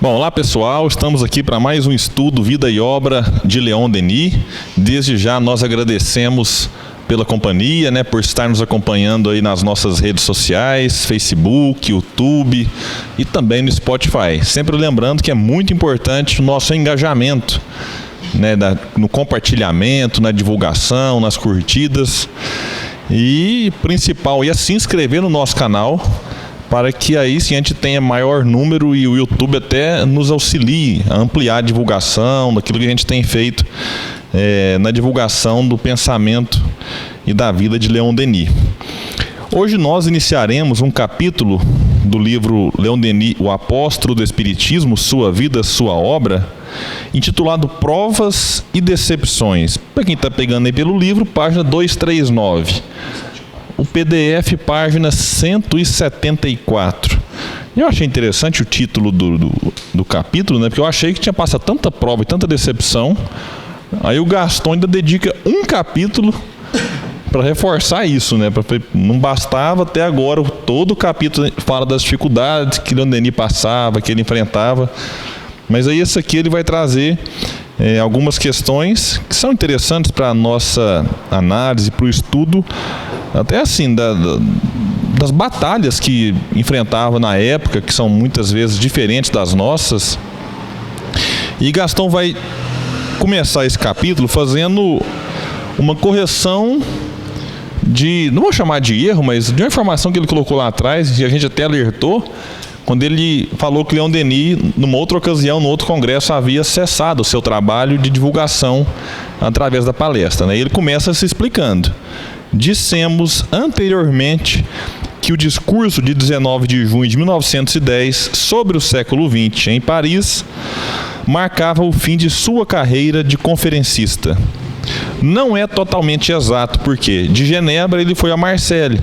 Bom, olá pessoal, estamos aqui para mais um estudo Vida e Obra de Leon Denis. Desde já nós agradecemos pela companhia, por estar nos acompanhando aí nas nossas redes sociais, Facebook, YouTube e também no Spotify. Sempre lembrando que é muito importante o nosso engajamento, no compartilhamento, na divulgação, nas curtidas e principal é se inscrever no nosso canal, para que aí sim a gente tenha maior número e o YouTube até nos auxilie a ampliar a divulgação daquilo que a gente tem feito na divulgação do pensamento e da vida de Leon Denis. Hoje nós iniciaremos um capítulo do livro Leon Denis, o Apóstolo do Espiritismo, Sua Vida, Sua Obra, intitulado Provas e Decepções. Para quem está pegando aí pelo livro, página 239. O PDF, página 174. Eu achei interessante o título do capítulo, porque eu achei que tinha passado tanta prova e tanta decepção. Aí o Gaston ainda dedica um capítulo para reforçar isso, Não bastava até agora, todo o capítulo fala das dificuldades que Leon Denis passava, que ele enfrentava. Mas aí esse aqui ele vai trazer algumas questões que são interessantes para a nossa análise, para o estudo, até assim, das batalhas que enfrentava na época, que são muitas vezes diferentes das nossas. E Gaston vai começar esse capítulo fazendo uma correção não vou chamar de erro, mas de uma informação que ele colocou lá atrás, e a gente até alertou, quando ele falou que Leon Denis, numa outra ocasião, no outro congresso, havia cessado o seu trabalho de divulgação através da palestra. E ele começa se explicando. Dissemos anteriormente que o discurso de 19 de junho de 1910 sobre o século XX em Paris marcava o fim de sua carreira de conferencista. Não é totalmente exato, porque de Genebra ele foi a Marseille,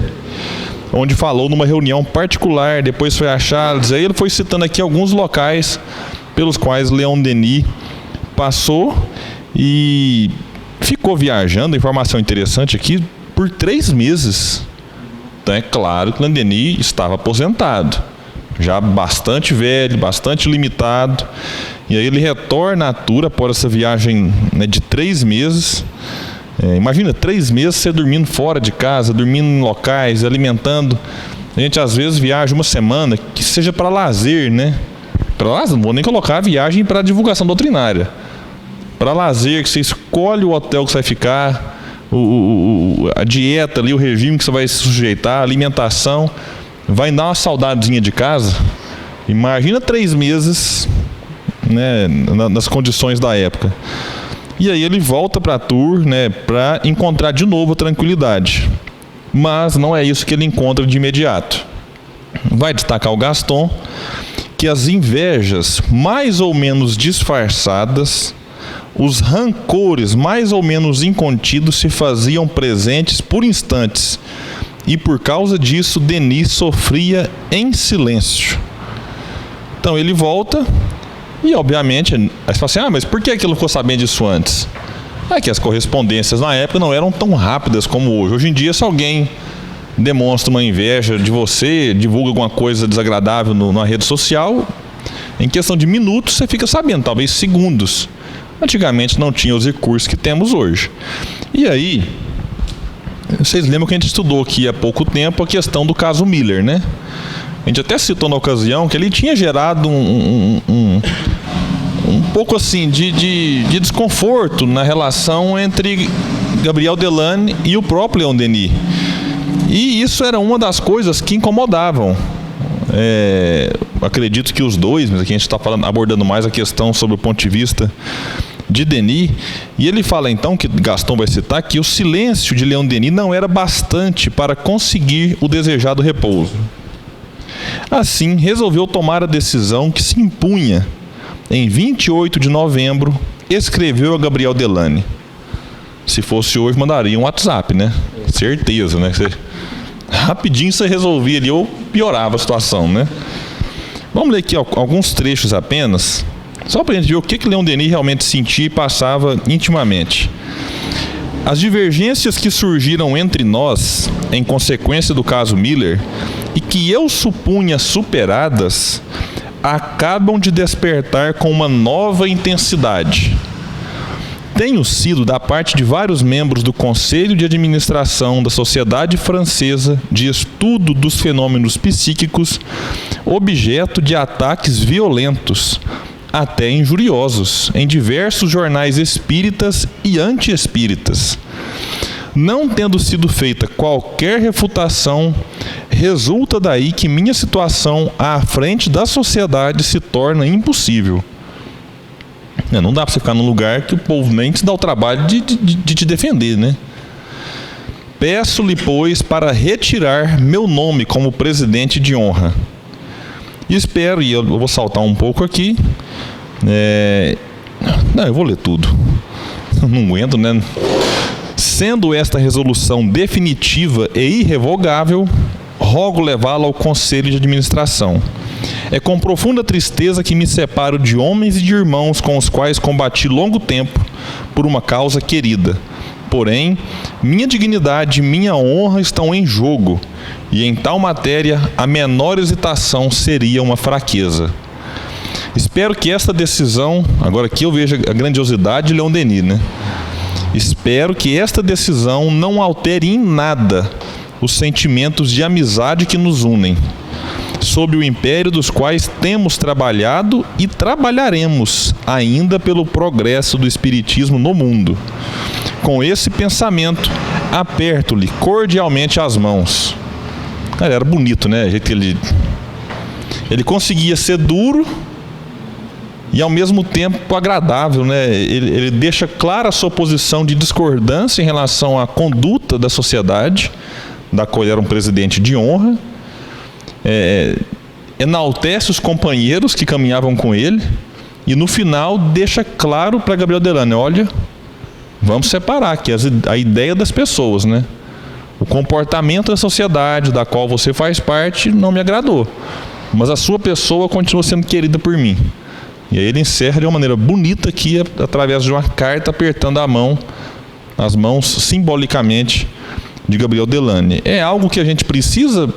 onde falou numa reunião particular, depois foi a Chartres. Aí ele foi citando aqui alguns locais pelos quais Leon Denis passou e ficou viajando. Informação interessante aqui, por 3 meses. Então é claro que Leon Denis estava aposentado, já bastante velho, bastante limitado. E aí ele retorna à Tours após essa viagem de 3 meses. Imagina, 3 meses você dormindo fora de casa, dormindo em locais, alimentando. A gente às vezes viaja uma semana, que seja para lazer, Para lazer, não vou nem colocar a viagem para divulgação doutrinária. Para lazer, que você escolhe o hotel que você vai ficar, a dieta ali, o regime que você vai se sujeitar, a alimentação. Vai dar uma saudadezinha de casa. Imagina 3 meses, nas condições da época. E aí ele volta para Tours, para encontrar de novo a tranquilidade. Mas não é isso que ele encontra de imediato. Vai destacar o Gaston que as invejas mais ou menos disfarçadas, os rancores mais ou menos incontidos se faziam presentes por instantes. E por causa disso, Denis sofria em silêncio. Então ele volta e, obviamente, aí você fala assim, mas por que ele não ficou sabendo disso antes? É que as correspondências na época não eram tão rápidas como hoje. Hoje em dia, se alguém demonstra uma inveja de você, divulga alguma coisa desagradável na rede social, em questão de minutos você fica sabendo, talvez segundos. Antigamente não tinha os recursos que temos hoje. E aí, vocês lembram que a gente estudou aqui há pouco tempo a questão do caso Miller, A gente até citou na ocasião que ele tinha gerado um pouco assim de desconforto na relação entre Gabriel Delanne e o próprio Leon Denis. E isso era uma das coisas que incomodavam. Acredito que os dois, mas aqui a gente está abordando mais a questão sobre o ponto de vista de Denis. E ele fala então, que Gaston vai citar, que o silêncio de Leon Denis não era bastante para conseguir o desejado repouso. Assim, resolveu tomar a decisão que se impunha. Em 28 de novembro, escreveu a Gabriel Delanne. Se fosse hoje, mandaria um WhatsApp, Certeza, rapidinho você resolvia ali, ou piorava a situação, Vamos ler aqui alguns trechos apenas, só para a gente ver o que Leon Denis realmente sentia e passava intimamente. As divergências que surgiram entre nós, em consequência do caso Miller, e que eu supunha superadas, acabam de despertar com uma nova intensidade. Tenho sido, da parte de vários membros do Conselho de Administração da Sociedade Francesa de Estudo dos Fenômenos Psíquicos, objeto de ataques violentos, até injuriosos, em diversos jornais espíritas e anti-espíritas. Não tendo sido feita qualquer refutação, resulta daí que minha situação à frente da sociedade se torna impossível. Não dá para você ficar num lugar que o povo nem te dá o trabalho de te defender, né? Peço-lhe, pois, para retirar meu nome como presidente de honra. Espero, e eu vou saltar um pouco aqui. Não, eu vou ler tudo. Não aguento, né? Sendo esta resolução definitiva e irrevogável, rogo levá-la ao Conselho de Administração. É com profunda tristeza que me separo de homens e de irmãos com os quais combati longo tempo por uma causa querida. Porém, minha dignidade e minha honra estão em jogo, e em tal matéria a menor hesitação seria uma fraqueza. Espero que esta decisão, agora aqui eu vejo a grandiosidade de Leon Denis, né? Espero que esta decisão não altere em nada os sentimentos de amizade que nos unem, sob o império dos quais temos trabalhado e trabalharemos ainda pelo progresso do Espiritismo no mundo. Com esse pensamento, aperto-lhe cordialmente as mãos. Cara, era bonito, né? O jeito que ele conseguia ser duro e ao mesmo tempo agradável, né? Ele deixa clara a sua posição de discordância em relação à conduta da sociedade, da qual ele era um presidente de honra. Enaltece os companheiros que caminhavam com ele e no final deixa claro para Gabriel Delane: olha, vamos separar aqui a ideia das pessoas, né? O comportamento da sociedade da qual você faz parte não me agradou, mas a sua pessoa continua sendo querida por mim. E aí ele encerra de uma maneira bonita aqui, através de uma carta, apertando as mãos simbolicamente de Gabriel Delane. É algo que a gente precisa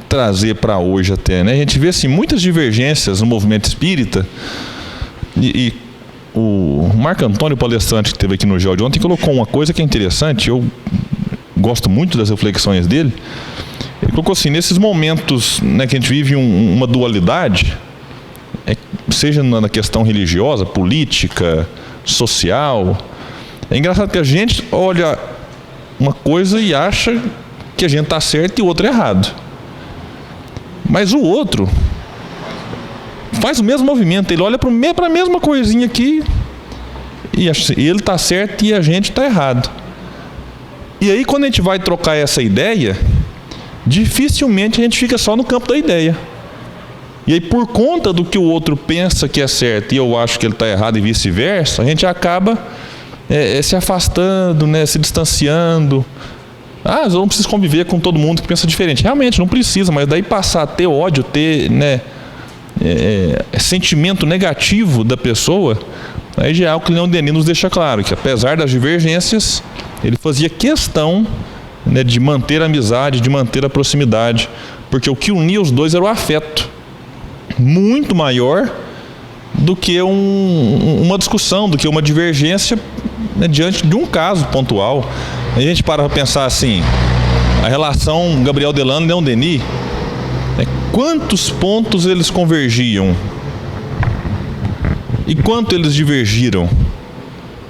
trazer para hoje até, né? A gente vê assim, muitas divergências no movimento espírita, e o Marco Antônio, palestrante que esteve aqui no GEO de ontem, colocou uma coisa que é interessante. Eu gosto muito das reflexões dele. Ele colocou assim: nesses momentos, né, que a gente vive uma dualidade, seja na questão religiosa, política, social, é engraçado que a gente olha uma coisa e acha que a gente está certo e o outro errado. Mas o outro faz o mesmo movimento, ele olha para a mesma coisinha aqui e ele está certo e a gente está errado. E aí, quando a gente vai trocar essa ideia, dificilmente a gente fica só no campo da ideia. E aí, por conta do que o outro pensa que é certo e eu acho que ele está errado e vice-versa, a gente acaba se afastando, né, se distanciando. Eu não preciso conviver com todo mundo que pensa diferente. Realmente, não precisa, mas daí passar a ter ódio, ter, né, sentimento negativo da pessoa, aí já é algo que Leon Denis nos deixa claro, que apesar das divergências, ele fazia questão, né, de manter a amizade, de manter a proximidade, porque o que unia os dois era o afeto, muito maior do que uma discussão, do que uma divergência, né, diante de um caso pontual. A gente para pensar assim, a relação Gabriel Delane e Leon Denis, né, quantos pontos eles convergiam e quanto eles divergiram.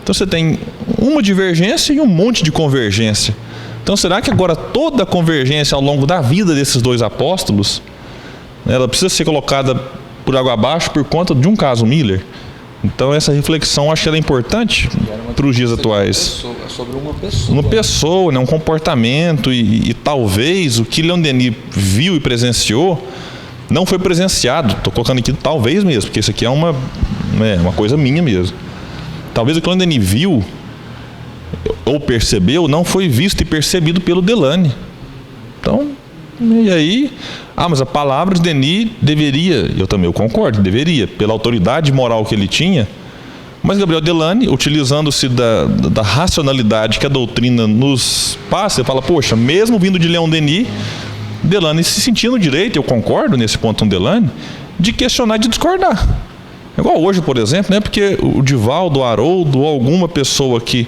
Então você tem uma divergência e um monte de convergência. Então será que agora toda a convergência ao longo da vida desses dois apóstolos, ela precisa ser colocada por água abaixo por conta de um caso Miller? Então essa reflexão, acho que ela é importante para os dias atuais. Sobre uma pessoa. Uma pessoa, né, um comportamento e talvez o que Leon Denis viu e presenciou não foi presenciado. Estou colocando aqui talvez mesmo, porque isso aqui é uma coisa minha mesmo. Talvez o que Leon Denis viu ou percebeu não foi visto e percebido pelo Delane. Então, e aí... mas a palavra de Denis deveria, eu concordo, deveria, pela autoridade moral que ele tinha, mas Gabriel Delane, utilizando-se da racionalidade que a doutrina nos passa, ele fala, poxa, mesmo vindo de Leon Denis, Delane se sentia no direito, eu concordo nesse ponto com Delane, de questionar e de discordar. Igual hoje, por exemplo, né? Porque o Divaldo, o Haroldo, ou alguma pessoa aqui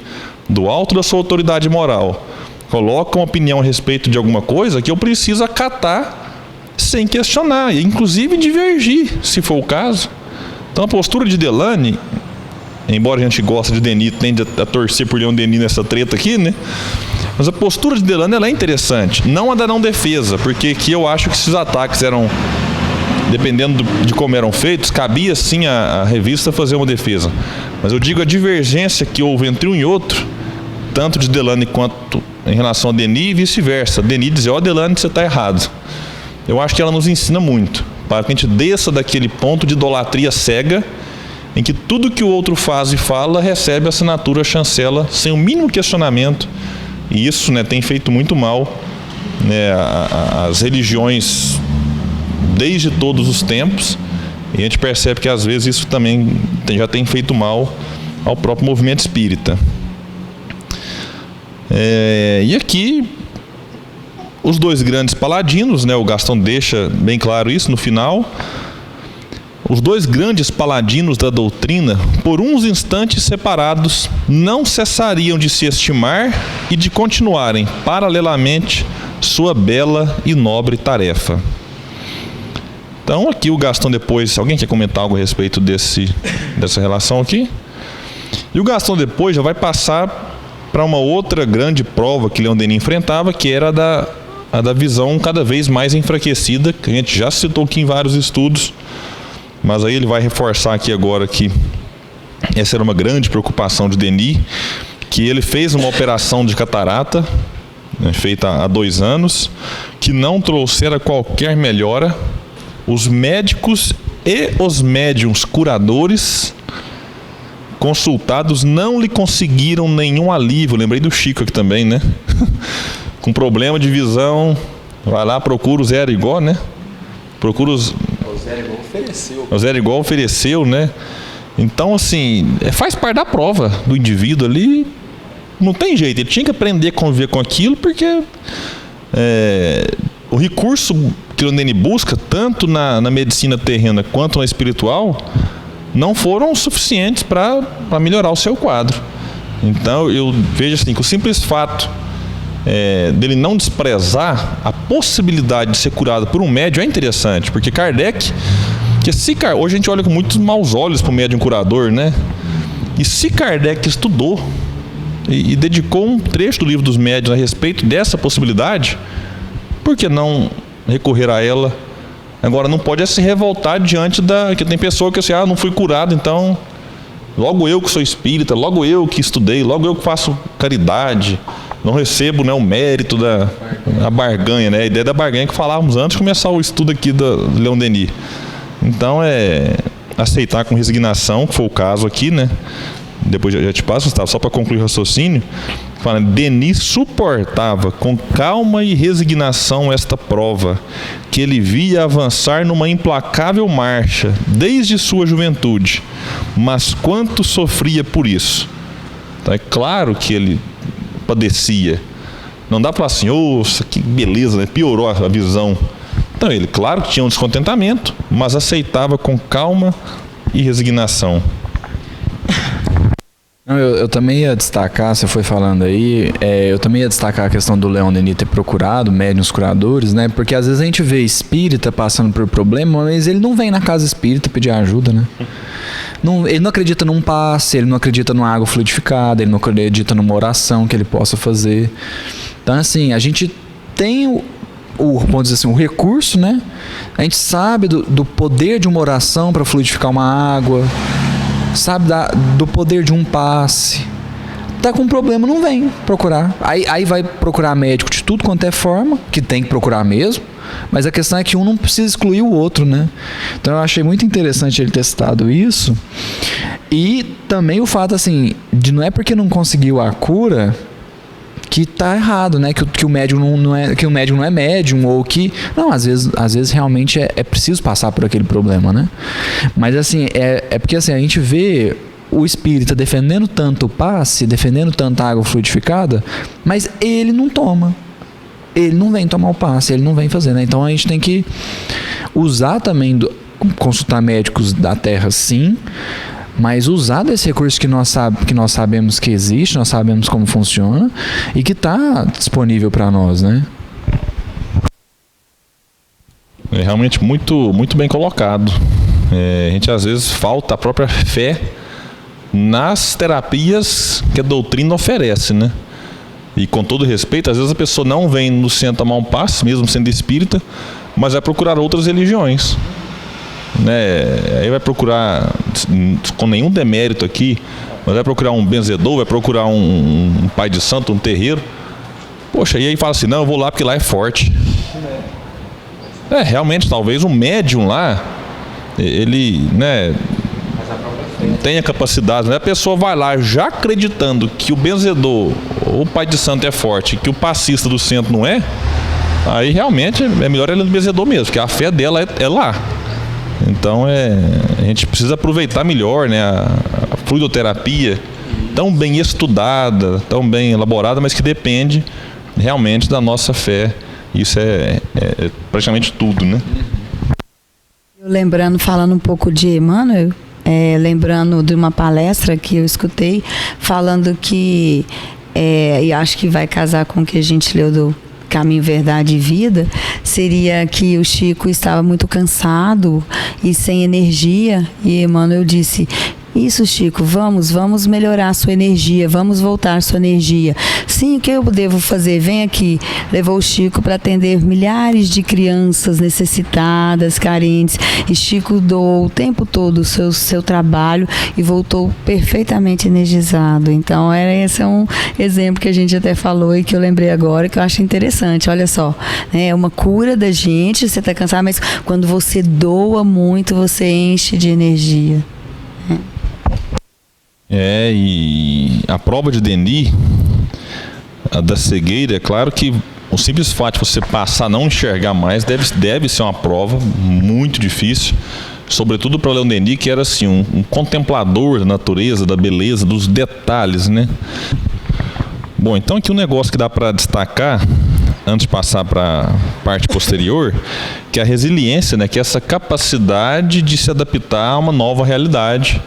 do alto da sua autoridade moral coloca uma opinião a respeito de alguma coisa que eu preciso acatar sem questionar, e inclusive divergir, se for o caso. Então a postura de Delany, embora a gente goste de Denis, tende a torcer por Leon Denis nessa treta aqui, né? Mas a postura de Delany, ela é interessante. Não a da não defesa, porque aqui eu acho que esses ataques eram, dependendo de como eram feitos, cabia sim a revista fazer uma defesa. Mas eu digo a divergência que houve entre um e outro, tanto de Delany quanto em relação a Denis e vice-versa. Denis dizia, Delany, você está errado. Eu acho que ela nos ensina muito, para que a gente desça daquele ponto de idolatria cega, em que tudo que o outro faz e fala recebe a assinatura, a chancela, sem o mínimo questionamento. E isso, né, tem feito muito mal, né, às religiões desde todos os tempos, e a gente percebe que às vezes isso também já tem feito mal ao próprio movimento espírita. E aqui os dois grandes paladinos, né, o Gastão deixa bem claro isso no final. Os dois grandes paladinos da doutrina, por uns instantes separados, não cessariam de se estimar e de continuarem paralelamente sua bela e nobre tarefa. Então aqui o Gastão depois, alguém quer comentar algo a respeito dessa relação aqui? E o Gastão depois já vai passar para uma outra grande prova que Leon Denis enfrentava, que era a da visão cada vez mais enfraquecida, que a gente já citou aqui em vários estudos, mas aí ele vai reforçar aqui agora que essa era uma grande preocupação de Denis, que ele fez uma operação de catarata, né, feita há 2 anos, que não trouxera qualquer melhora. Os médicos e os médiuns curadores consultados não lhe conseguiram nenhum alívio. Lembrei do Chico aqui também, né? Com problema de visão, vai lá, procura o Zero Igual, né? Procura os... O Zero Igual ofereceu. O Zero Igual ofereceu, né? Então, assim, faz parte da prova do indivíduo ali. Não tem jeito, ele tinha que aprender a conviver com aquilo, porque o recurso que o Denis busca, tanto na medicina terrena quanto na espiritual, não foram suficientes para melhorar o seu quadro. Então, eu vejo assim, que o simples fato dele não desprezar a possibilidade de ser curado por um médium é interessante, porque Kardec, hoje a gente olha com muitos maus olhos para o médium curador, né? E se Kardec estudou e dedicou um trecho do Livro dos Médiuns a respeito dessa possibilidade, por que não recorrer a ela? Agora, não pode se revoltar diante que tem pessoa que assim, não fui curado, então logo eu que sou espírita, logo eu que estudei, logo eu que faço caridade, não recebo, né, o mérito da barganha, né? A ideia da barganha que falávamos antes de começar o estudo aqui do Leon Denis. Então, aceitar com resignação, que foi o caso aqui, né? Depois já te passo, Gustavo, só para concluir o raciocínio. Denis suportava com calma e resignação esta prova, que ele via avançar numa implacável marcha desde sua juventude, mas quanto sofria por isso. Então, é claro que ele padecia. Não dá para falar assim, que beleza, né? Piorou a visão. Então, ele, claro que tinha um descontentamento, mas aceitava com calma e resignação. Eu também ia destacar, você foi falando aí, eu também ia destacar a questão do Leon Denis ter procurado médiuns curadores, né? Porque às vezes a gente vê espírita passando por problema, mas ele não vem na casa espírita pedir ajuda, né? Ele não acredita num passe, ele não acredita numa água fluidificada, ele não acredita numa oração que ele possa fazer. Então, assim, a gente tem vamos dizer assim, o recurso, né? A gente sabe do poder de uma oração para fluidificar uma água, sabe do poder de um passe. Tá com um problema, não vem procurar. Aí vai procurar médico de tudo quanto é forma, que tem que procurar mesmo, mas a questão é que um não precisa excluir o outro, né? Então eu achei muito interessante ele ter citado isso. E também o fato, assim, de não é porque não conseguiu a cura que tá errado, né? Que o médium não é médium, ou que... Não, às vezes realmente é preciso passar por aquele problema, né? Mas assim, porque assim, a gente vê o espírita defendendo tanto o passe, defendendo tanto a água fluidificada, mas ele não toma. Ele não vem tomar o passe, ele não vem fazer, né? Então a gente tem que usar também consultar médicos da Terra, sim, mas usar desse recurso que nós sabemos que existe, nós sabemos como funciona e que está disponível para nós, né? É realmente muito, muito bem colocado. A gente às vezes falta a própria fé nas terapias que a doutrina oferece, né? E com todo respeito, às vezes a pessoa não vem no centro tomar um passe, mesmo sendo espírita, mas vai procurar outras religiões, né? Aí vai procurar, com nenhum demérito aqui, mas vai procurar um benzedor, vai procurar um pai de santo, um terreiro. Poxa, e aí fala assim, não, eu vou lá porque lá é forte. Realmente, talvez um médium lá, ele, né, tenha capacidade, né? A pessoa vai lá já acreditando que o benzedor ou o pai de santo é forte, que o passista do centro não é, aí realmente é melhor ela no benzedor mesmo, porque a fé dela é lá. Então a gente precisa aproveitar melhor, né, a fluidoterapia tão bem estudada, tão bem elaborada, mas que depende realmente da nossa fé. Isso é praticamente tudo, né? Lembrando, falando um pouco de Emmanuel, lembrando de uma palestra que eu escutei, falando que, e acho que vai casar com o que a gente leu do Caminho, Verdade e Vida, seria que o Chico estava muito cansado e sem energia, e Emmanuel disse: isso, Chico, vamos melhorar a sua energia, vamos voltar a sua energia. Sim, o que eu devo fazer? Vem aqui. Levou o Chico para atender milhares de crianças necessitadas, carentes, e Chico doou o tempo todo o seu trabalho e voltou perfeitamente energizado. Então, esse é um exemplo que a gente até falou e que eu lembrei agora, que eu acho interessante. Olha só, né? É uma cura da gente, você está cansado, mas quando você doa muito, você enche de energia. E a prova de Denis, a da cegueira, é claro que o simples fato de você passar a não enxergar mais deve ser uma prova muito difícil, sobretudo para Leon Denis, que era assim, um contemplador da natureza, da beleza, dos detalhes, né? Bom, então aqui um negócio que dá para destacar, antes de passar para a parte posterior, que é a resiliência, né? Que é essa capacidade de se adaptar a uma nova realidade,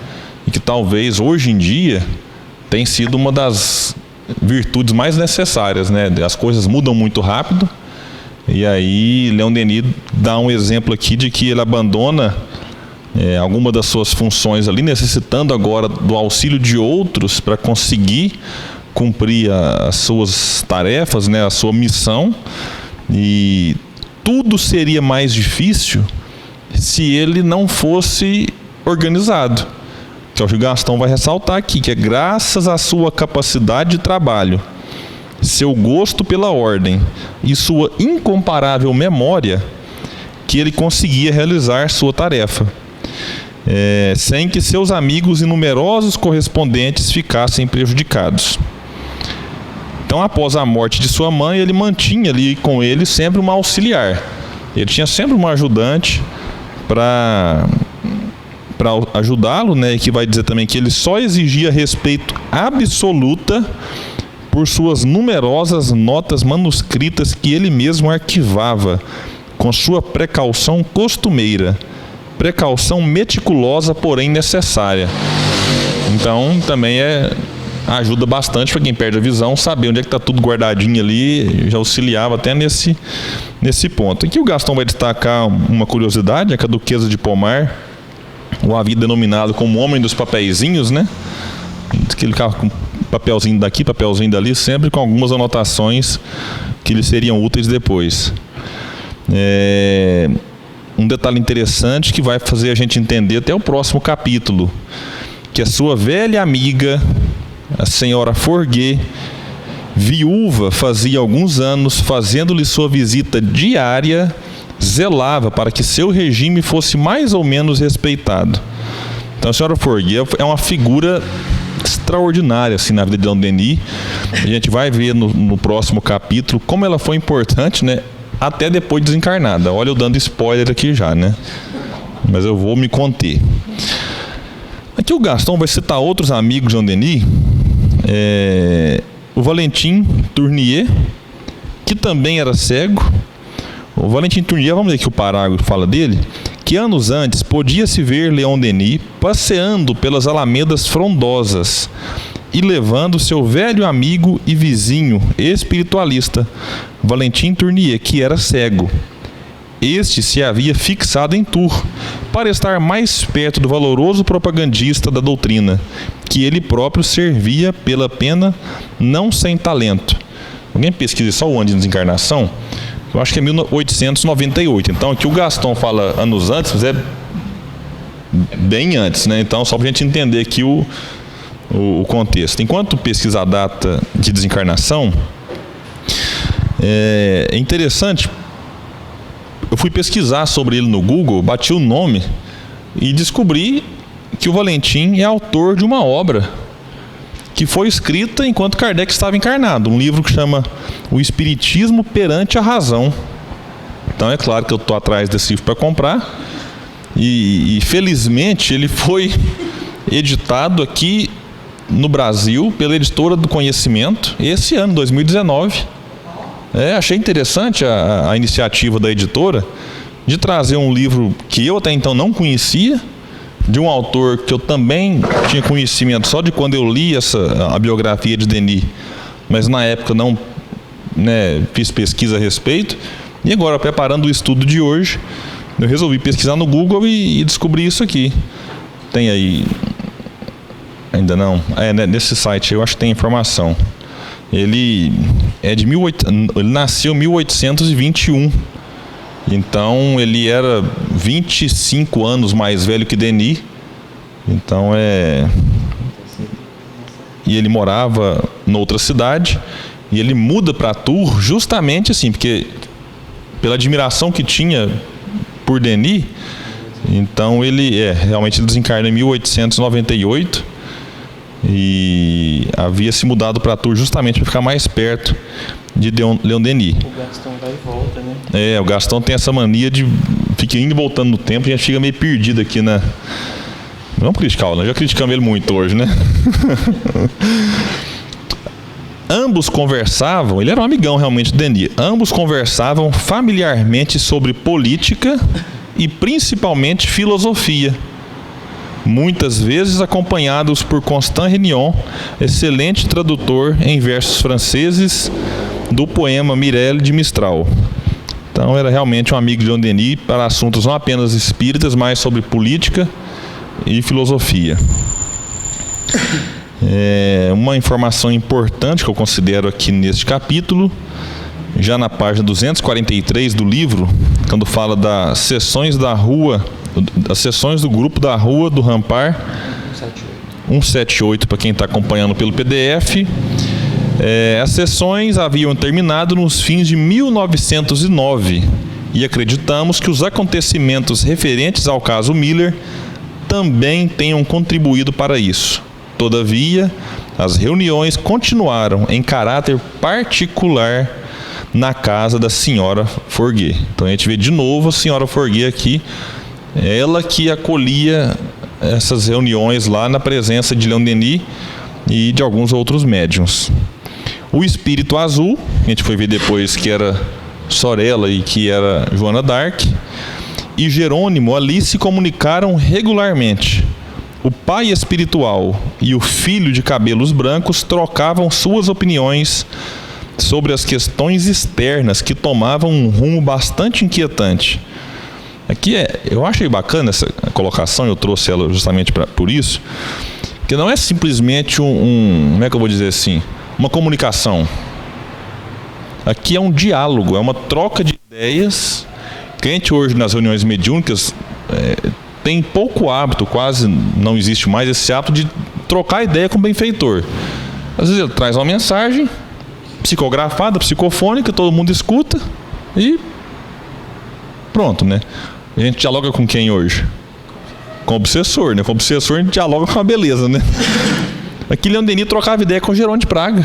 e que talvez hoje em dia tem sido uma das virtudes mais necessárias, né? As coisas mudam muito rápido, e aí Leon Denis dá um exemplo aqui de que ele abandona alguma das suas funções ali, necessitando agora do auxílio de outros para conseguir cumprir as suas tarefas, né? A sua missão, e tudo seria mais difícil se ele não fosse organizado. Que o Gastão vai ressaltar aqui, que é graças à sua capacidade de trabalho, seu gosto pela ordem e sua incomparável memória que ele conseguia realizar sua tarefa, sem que seus amigos e numerosos correspondentes ficassem prejudicados. Então, após a morte de sua mãe, ele mantinha ali com ele sempre uma auxiliar. Ele tinha sempre uma ajudante para ajudá-lo, né? Que vai dizer também que ele só exigia respeito absoluta por suas numerosas notas manuscritas que ele mesmo arquivava com sua precaução costumeira, precaução meticulosa, porém necessária. Então também ajuda bastante para quem perde a visão saber onde é que está tudo guardadinho ali, já auxiliava até nesse ponto. Aqui o Gastão vai destacar uma curiosidade, que a Duquesa de Pomar, o havia denominado como homem dos papeizinhos, né? Que ele ficava com papelzinho daqui, papelzinho dali, sempre com algumas anotações que lhe seriam úteis depois. Um detalhe interessante que vai fazer a gente entender até o próximo capítulo, que a sua velha amiga, a senhora Forguet, viúva fazia alguns anos, fazendo-lhe sua visita diária, zelava para que seu regime fosse mais ou menos respeitado. Então a senhora Forguet é uma figura extraordinária assim, na vida de Leon Denis. A gente vai ver no próximo capítulo como ela foi importante, né? Até depois de desencarnada. Olha, eu dando spoiler aqui já, né? Mas eu vou me conter. Aqui o Gastão vai citar outros amigos de Leon Denis. O Valentin Tournier, que também era cego. O Valentin Tournier, vamos ver que o parágrafo fala dele, que anos antes podia-se ver Leon Denis passeando pelas alamedas frondosas e levando seu velho amigo e vizinho espiritualista, Valentin Tournier, que era cego. Este se havia fixado em Tours para estar mais perto do valoroso propagandista da doutrina, que ele próprio servia pela pena, não sem talento. Alguém pesquisa só o ano de desencarnação? Eu acho que é 1898. Então aqui o Gaston fala anos antes, mas é bem antes, né? Então só para a gente entender aqui o contexto. Enquanto pesquisa a data de desencarnação, é interessante. Eu fui pesquisar sobre ele no Google, bati o nome e descobri que o Valentin é autor de uma obra que foi escrita enquanto Kardec estava encarnado, um livro que chama O Espiritismo Perante a Razão. Então é claro que eu estou atrás desse livro para comprar e felizmente ele foi editado aqui no Brasil pela Editora do Conhecimento esse ano, 2019. Achei interessante a iniciativa da editora de trazer um livro que eu até então não conhecia, de um autor que eu também tinha conhecimento só de quando eu li a biografia de Denis, mas na época não, né, fiz pesquisa a respeito. E agora, preparando o estudo de hoje, eu resolvi pesquisar no Google e descobri isso aqui. Tem aí... Ainda não? Nesse site eu acho que tem informação. Ele nasceu em 1821. Então ele era 25 anos mais velho que Denis. Então e ele morava noutra cidade. E ele muda para Tours justamente assim, porque pela admiração que tinha por Denis. Então ele realmente ele desencarna em 1898. E havia se mudado para Tours justamente para ficar mais perto de Leon Denis. O Gaston vai e volta, né? O Gaston tem essa mania de ficar indo e voltando no tempo, e a gente fica meio perdido aqui na... Vamos criticar, né? Já criticamos ele muito hoje, né? Ambos conversavam, ele era um amigão realmente de Denis, ambos conversavam familiarmente sobre política e principalmente filosofia. Muitas vezes acompanhados por Constant Rénion, excelente tradutor em versos franceses do poema Mireille de Mistral. Então era realmente um amigo de Leon Denis para assuntos não apenas espíritas, mas sobre política e filosofia. Uma informação importante que eu considero aqui neste capítulo, já na página 243 do livro, quando fala das sessões da rua, as sessões do grupo da Rua do Rampar 178 para quem está acompanhando pelo PDF. As sessões haviam terminado nos fins de 1909 e acreditamos que os acontecimentos referentes ao caso Miller também tenham contribuído para isso. Todavia, as reuniões continuaram em caráter particular na casa da senhora Forguet. Então a gente vê de novo a senhora Forguet aqui, ela que acolhia essas reuniões lá na presença de Leon Denis e de alguns outros médiuns. O espírito azul, a gente foi ver depois que era Sorella e que era Joana d'Arc, e Jerônimo ali se comunicaram regularmente. O pai espiritual e o filho de cabelos brancos trocavam suas opiniões sobre as questões externas que tomavam um rumo bastante inquietante. Aqui eu achei bacana essa colocação, eu trouxe ela justamente por isso, que não é simplesmente como é que eu vou dizer assim, uma comunicação. Aqui é um diálogo, é uma troca de ideias, que a gente hoje nas reuniões mediúnicas tem pouco hábito, quase não existe mais esse hábito de trocar ideia com o benfeitor. Às vezes ele traz uma mensagem psicografada, psicofônica, todo mundo escuta e pronto, né? A gente dialoga com quem hoje? Com o obsessor, né? Com o obsessor a gente dialoga com a beleza, né? Aqui Leon Denis trocava ideia com o Jerônimo de Praga.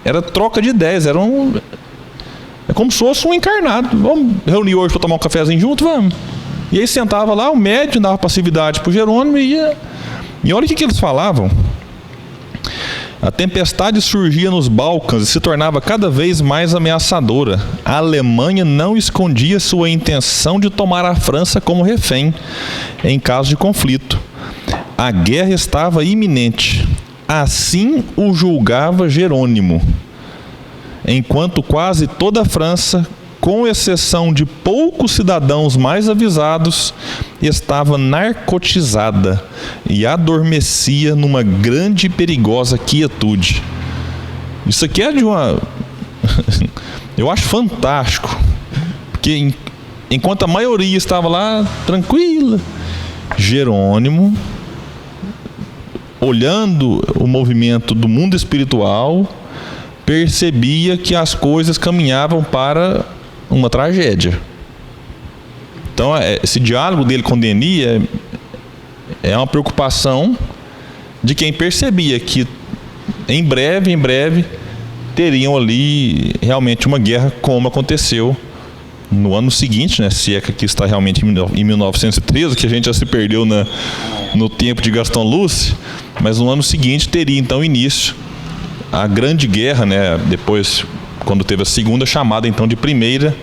Era troca de ideias, é como se fosse um encarnado. Vamos reunir hoje para tomar um cafezinho junto? Vamos. E aí sentava lá, o médium dava passividade para o Jerônimo e ia... E olha o que eles falavam. A tempestade surgia nos Balcãs e se tornava cada vez mais ameaçadora. A Alemanha não escondia sua intenção de tomar a França como refém, em caso de conflito. A guerra estava iminente. Assim o julgava Jerônimo. Enquanto quase toda a França, com exceção de poucos cidadãos mais avisados, estava narcotizada e adormecia numa grande e perigosa quietude. Isso aqui é de uma... Eu acho fantástico, porque enquanto a maioria estava lá tranquila, Jerônimo, olhando o movimento do mundo espiritual, percebia que as coisas caminhavam para uma tragédia. Então, esse diálogo dele com Denis é uma preocupação de quem percebia que em breve teriam ali realmente uma guerra, como aconteceu no ano seguinte, né? Se é que aqui está realmente em 1913, que a gente já se perdeu no tempo de Gaston Luce, mas no ano seguinte teria então início a Grande Guerra, né? Depois, quando teve a segunda, chamada então de Primeira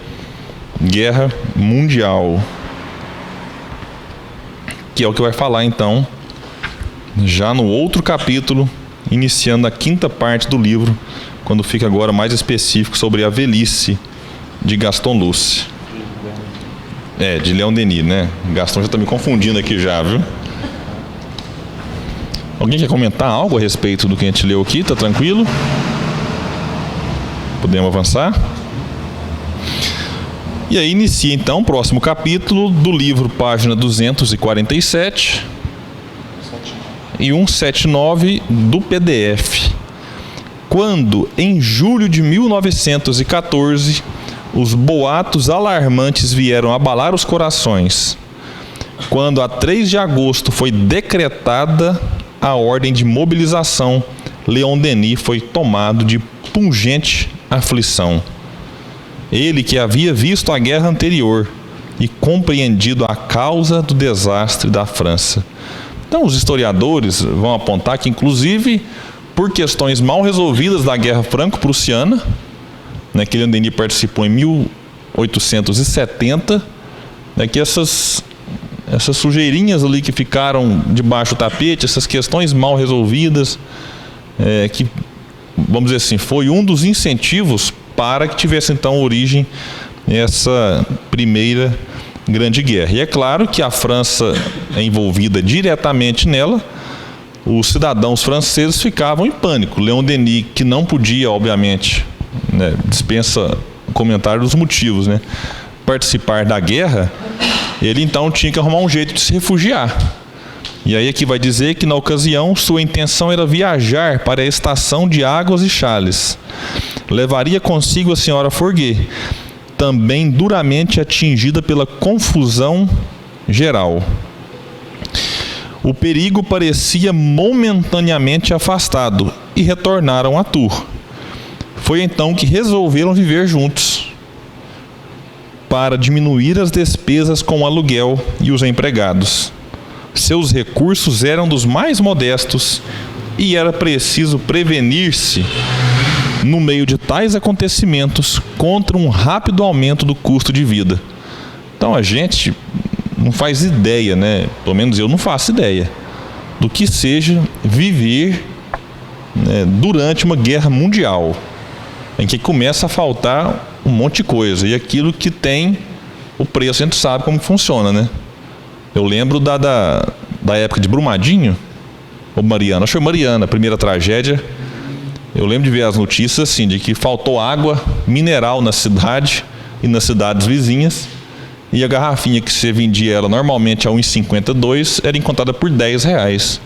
Guerra Mundial, que é o que vai falar então já no outro capítulo, iniciando a 5ª parte do livro, quando fica agora mais específico sobre a velhice de Gaston Luce. De Leon Denis, né? Gaston já está me confundindo aqui já, viu? Alguém quer comentar algo a respeito do que a gente leu aqui? Tá tranquilo? Podemos avançar? E aí inicia então o próximo capítulo do livro, página 247 e 179 do PDF. Quando, em julho de 1914, os boatos alarmantes vieram abalar os corações. Quando, a 3 de agosto, foi decretada a ordem de mobilização, Leon Denis foi tomado de pungente aflição. Ele que havia visto a guerra anterior e compreendido a causa do desastre da França. Então, os historiadores vão apontar que, inclusive, por questões mal resolvidas da Guerra Franco-Prussiana, né, que Leon Denis participou em 1870, né, que essas sujeirinhas ali que ficaram debaixo do tapete, essas questões mal resolvidas, que, vamos dizer assim, foi um dos incentivos para que tivesse então origem essa Primeira Grande Guerra. E é claro que a França é envolvida diretamente nela. Os cidadãos franceses ficavam em pânico. Leon Denis, que não podia, obviamente, né, dispensa comentário dos motivos, né, participar da guerra, ele então tinha que arrumar um jeito de se refugiar. E aí aqui vai dizer que na ocasião sua intenção era viajar para a estação de Águas e Chales. Levaria consigo a senhora Forguet, também duramente atingida pela confusão geral. O perigo parecia momentaneamente afastado e retornaram a Tours. Foi então que resolveram viver juntos, para diminuir as despesas com o aluguel e os empregados. Seus recursos eram dos mais modestos e era preciso prevenir-se, no meio de tais acontecimentos, contra um rápido aumento do custo de vida. Então a gente não faz ideia, né? Pelo menos eu não faço ideia do que seja viver, né, durante uma guerra mundial, em que começa a faltar um monte de coisa, e aquilo que tem o preço a gente sabe como funciona, né? Eu lembro da época de Brumadinho, ou Mariana, acho que foi Mariana, a primeira tragédia. Eu lembro de ver as notícias assim, de que faltou água mineral na cidade e nas cidades vizinhas, e a garrafinha que você vendia ela normalmente a R$ 1,52 era encontrada por R$10.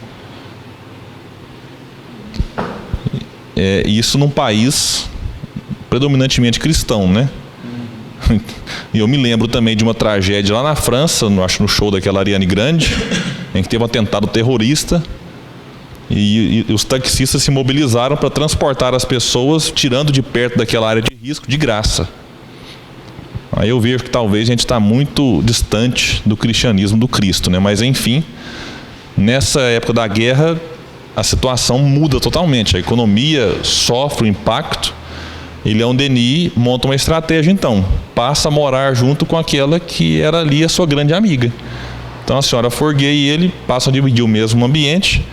Isso num país predominantemente cristão, né? E eu me lembro também de uma tragédia lá na França, acho no show daquela Ariane Grande, em que teve um atentado terrorista e os taxistas se mobilizaram para transportar as pessoas, tirando de perto daquela área de risco, de graça. Aí eu vejo que talvez a gente está muito distante do cristianismo do Cristo, né? Mas enfim, nessa época da guerra, a situação muda totalmente. A economia sofre o impacto e Leon Denis monta uma estratégia, então. Passa a morar junto com aquela que era ali a sua grande amiga. Então a senhora Forguet e ele passam a dividir o mesmo ambiente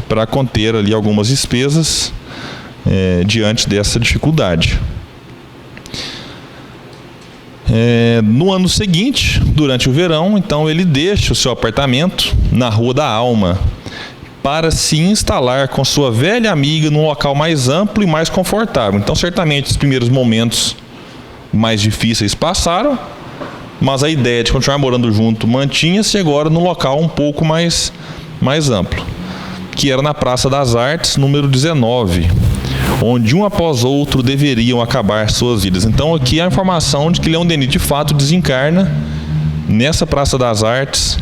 para conter ali algumas despesas diante dessa dificuldade. No ano seguinte, durante o verão, então ele deixa o seu apartamento na Rua da Alma para se instalar com sua velha amiga num local mais amplo e mais confortável. Então, certamente, os primeiros momentos mais difíceis passaram, mas a ideia de continuar morando junto mantinha-se agora num local um pouco mais amplo, que era na Praça das Artes, número 19, onde um após outro deveriam acabar suas vidas. Então aqui a informação de que Leon Denis de fato desencarna nessa Praça das Artes,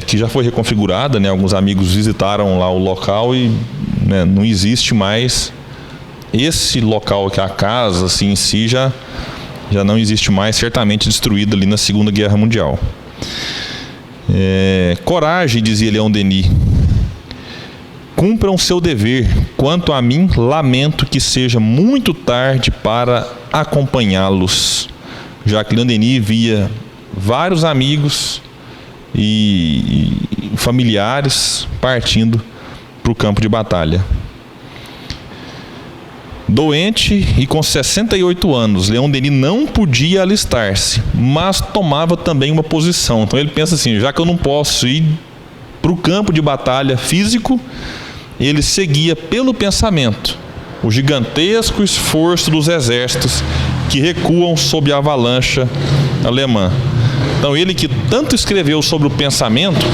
que já foi reconfigurada, né? Alguns amigos visitaram lá o local e, né, não existe mais esse local, que a casa assim, em si já não existe mais, certamente destruída ali na Segunda Guerra Mundial. Coragem, dizia Leon Denis, cumpram seu dever. Quanto a mim, lamento que seja muito tarde para acompanhá-los. Já que Leon Denis via vários amigos e familiares partindo para o campo de batalha. Doente e com 68 anos, Leon Denis não podia alistar-se, mas tomava também uma posição. Então ele pensa assim, já que eu não posso ir para o campo de batalha físico, ele seguia pelo pensamento o gigantesco esforço dos exércitos que recuam sob a avalanche alemã. Então ele que tanto escreveu sobre o pensamento,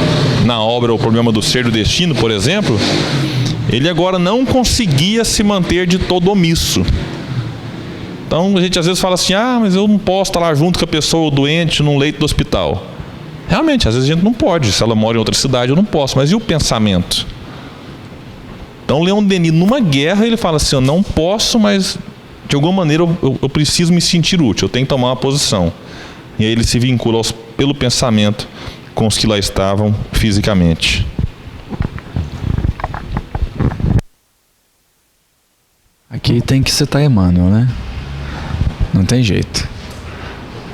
na obra O Problema do Ser e do Destino, por exemplo, ele agora não conseguia se manter de todo omisso. Então a gente às vezes fala assim, mas eu não posso estar lá junto com a pessoa doente num leito do hospital. Realmente, às vezes a gente não pode, se ela mora em outra cidade eu não posso, mas e o pensamento? Então Leon Denis, numa guerra, ele fala assim, eu não posso, mas de alguma maneira eu preciso me sentir útil, eu tenho que tomar uma posição. E aí ele se vincula pelo pensamento com os que lá estavam fisicamente. Aqui tem que citar Emmanuel, né? Não tem jeito.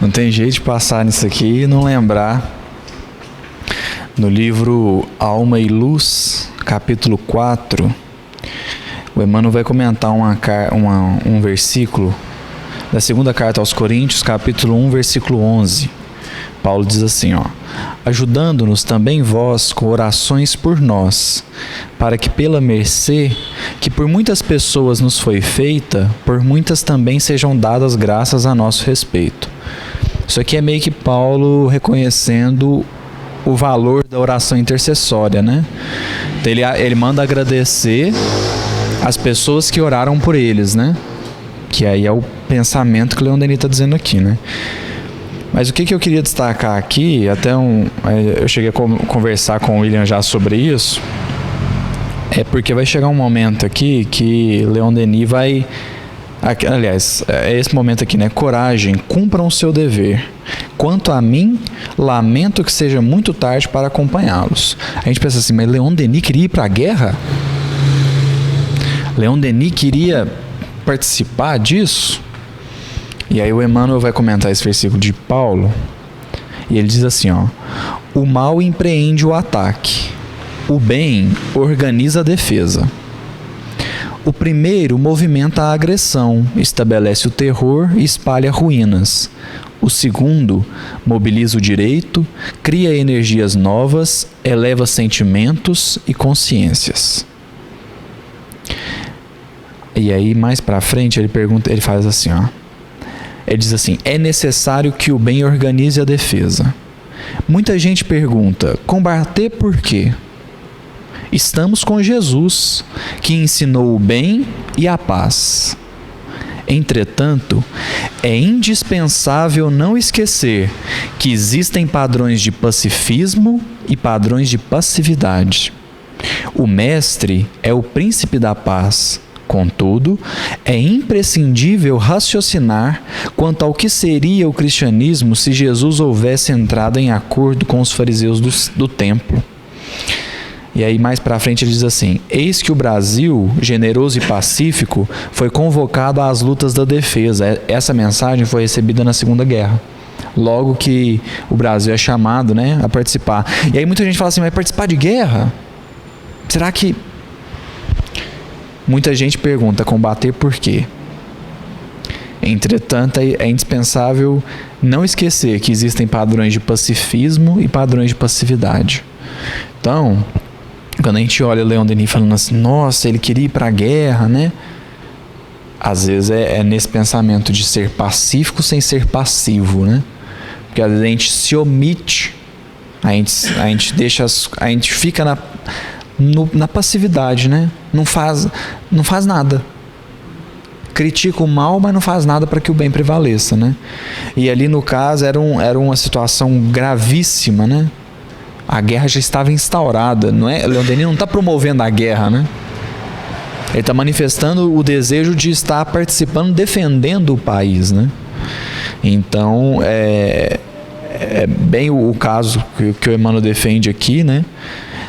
Não tem jeito de passar nisso aqui e não lembrar. No livro Alma e Luz, capítulo 4, o Emmanuel vai comentar um versículo da segunda carta aos Coríntios, capítulo 1, versículo 11. Paulo diz assim, ajudando-nos também vós com orações por nós, para que pela mercê que por muitas pessoas nos foi feita, por muitas também sejam dadas graças a nosso respeito. Isso aqui é meio que Paulo reconhecendo o valor da oração intercessória, né? Então ele manda agradecer as pessoas que oraram por eles, né? Que aí é o pensamento que o Leon Denis está dizendo aqui, né? Mas o que eu queria destacar aqui, eu cheguei a conversar com o William já sobre isso, é porque vai chegar um momento aqui que Leon Denis vai... Aliás, é esse momento aqui, né? Coragem, cumpram o seu dever. Quanto a mim, lamento que seja muito tarde para acompanhá-los. A gente pensa assim, mas Leon Denis queria ir para a guerra? Leon Denis queria participar disso? E aí o Emmanuel vai comentar esse versículo de Paulo, e ele diz assim, o mal empreende o ataque, o bem organiza a defesa. O primeiro movimenta a agressão, estabelece o terror e espalha ruínas. O segundo mobiliza o direito, cria energias novas, eleva sentimentos e consciências. E aí mais para frente ele faz assim, ele diz assim, é necessário que o bem organize a defesa. Muita gente pergunta, combater por quê? Estamos com Jesus, que ensinou o bem e a paz. Entretanto, é indispensável não esquecer que existem padrões de pacifismo e padrões de passividade. O mestre é o príncipe da paz. Contudo, é imprescindível raciocinar quanto ao que seria o cristianismo se Jesus houvesse entrado em acordo com os fariseus do templo. E aí mais pra frente ele diz assim: eis que o Brasil, generoso e pacífico, foi convocado às lutas da defesa. Essa mensagem foi recebida na Segunda Guerra, logo que o Brasil é chamado, né, a participar. E aí muita gente fala assim: mas participar de guerra? Será que... Muita gente pergunta: combater por quê? Entretanto, é indispensável não esquecer que existem padrões de pacifismo e padrões de passividade. Então, quando a gente olha Leon Denis falando assim: nossa, ele queria ir para a guerra, né? Às vezes é nesse pensamento de ser pacífico sem ser passivo, né? Porque às vezes a gente se omite, a gente fica na passividade, né? Não faz nada. Critica o mal, mas não faz nada para que o bem prevaleça, né? E ali no caso era uma situação gravíssima, né? A guerra já estava instaurada, não é? Leon Denis não está promovendo a guerra, né? Ele está manifestando o desejo de estar participando, defendendo o país, né? Então, é bem o caso que o Emmanuel defende aqui, né?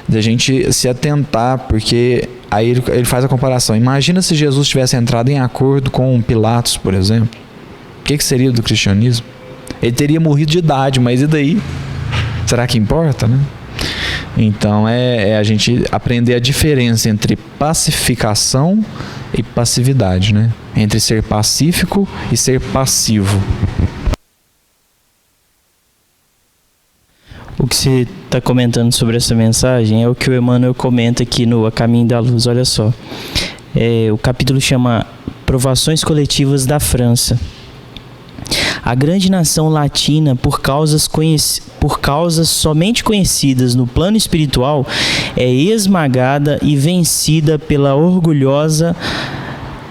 Da gente se atentar, porque aí ele faz a comparação. Imagina se Jesus tivesse entrado em acordo com Pilatos, por exemplo. O que seria do cristianismo? Ele teria morrido de idade, mas e daí? Será que importa, né? Então é a gente aprender a diferença entre pacificação e passividade, né? Entre ser pacífico e ser passivo. O que você está comentando sobre essa mensagem é o que o Emmanuel comenta aqui no A Caminho da Luz. Olha só, o capítulo chama Provações Coletivas da França. A grande nação latina, por causas somente conhecidas no plano espiritual, é esmagada e vencida pela orgulhosa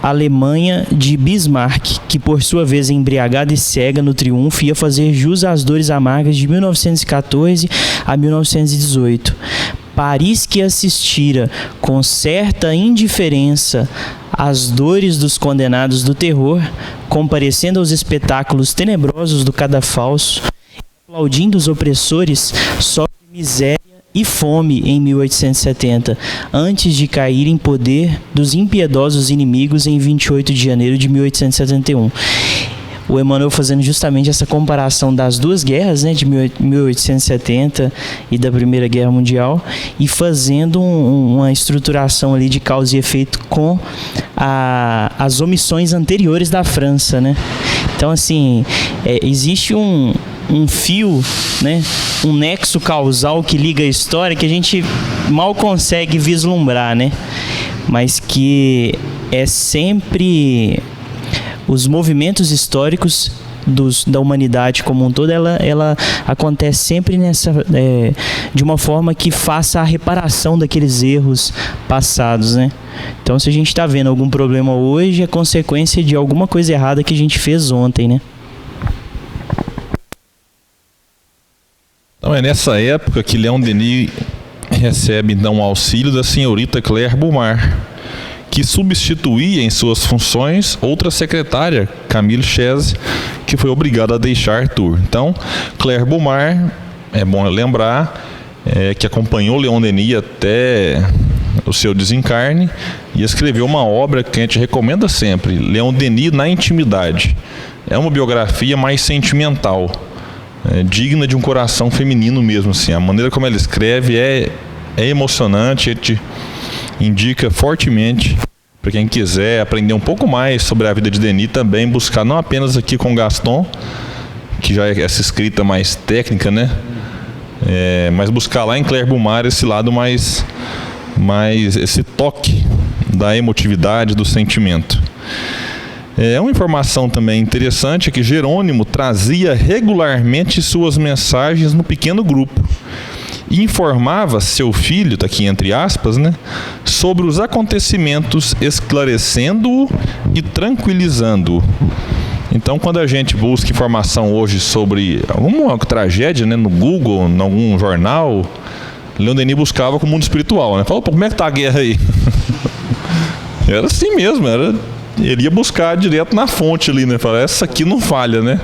Alemanha de Bismarck, que por sua vez embriagada e cega no triunfo ia fazer jus às dores amargas de 1914 a 1918. Paris, que assistira com certa indiferença às dores dos condenados do terror, comparecendo aos espetáculos tenebrosos do cadafalso, aplaudindo os opressores, sofre miséria e fome em 1870, antes de cair em poder dos impiedosos inimigos em 28 de janeiro de 1871. O Emmanuel fazendo justamente essa comparação das duas guerras, né, de 1870 e da Primeira Guerra Mundial, e fazendo uma estruturação ali de causa e efeito com as omissões anteriores da França, né? Então, assim, existe um fio, né, um nexo causal que liga a história que a gente mal consegue vislumbrar, né? Mas que é sempre os movimentos históricos da humanidade como um todo, ela acontece sempre de uma forma que faça a reparação daqueles erros passados, né? Então, se a gente está vendo algum problema hoje, é consequência de alguma coisa errada que a gente fez ontem, né? Então é nessa época que Leon Denis recebe então o auxílio da senhorita Claire Boumard, que substituía em suas funções outra secretária, Camille Cheze, que foi obrigada a deixar Tours. Então, Claire Boumard, é bom lembrar, que acompanhou Leon Denis até o seu desencarne e escreveu uma obra que a gente recomenda sempre, Leon Denis na Intimidade. É uma biografia mais sentimental, digna de um coração feminino mesmo, assim. A maneira como ela escreve é emocionante. A gente indica fortemente para quem quiser aprender um pouco mais sobre a vida de Denis, também buscar não apenas aqui com Gaston, que já é essa escrita mais técnica, né? Mas buscar lá em Claire Boumard esse lado mais esse toque da emotividade, do sentimento. Uma informação também interessante é que Jerônimo trazia regularmente suas mensagens no pequeno grupo e informava seu filho, está aqui entre aspas, né, sobre os acontecimentos, esclarecendo-o e tranquilizando-o. Então, quando a gente busca informação hoje sobre alguma tragédia, né, no Google, em algum jornal, Leon Denis buscava com o mundo espiritual, né? Falou: como é que tá a guerra aí? Era assim mesmo, ele ia buscar direto na fonte ali, né? Falava: essa aqui não falha, né?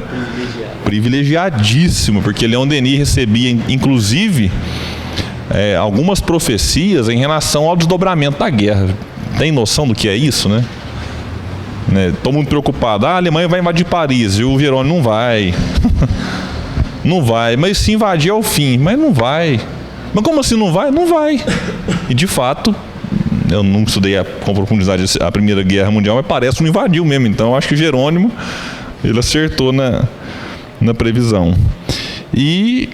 Privilegiadíssimo, porque Leon Denis recebia, inclusive, algumas profecias em relação ao desdobramento da guerra. Tem noção do que é isso, né? Todo mundo preocupado. A Alemanha vai invadir Paris e o Jerônimo não vai. Não vai. Mas se invadir é o fim. Mas não vai. Mas como assim não vai? Não vai. E de fato, eu não estudei com profundidade a Primeira Guerra Mundial, mas parece que não invadiu mesmo. Então eu acho que Jerônimo, ele acertou na previsão. E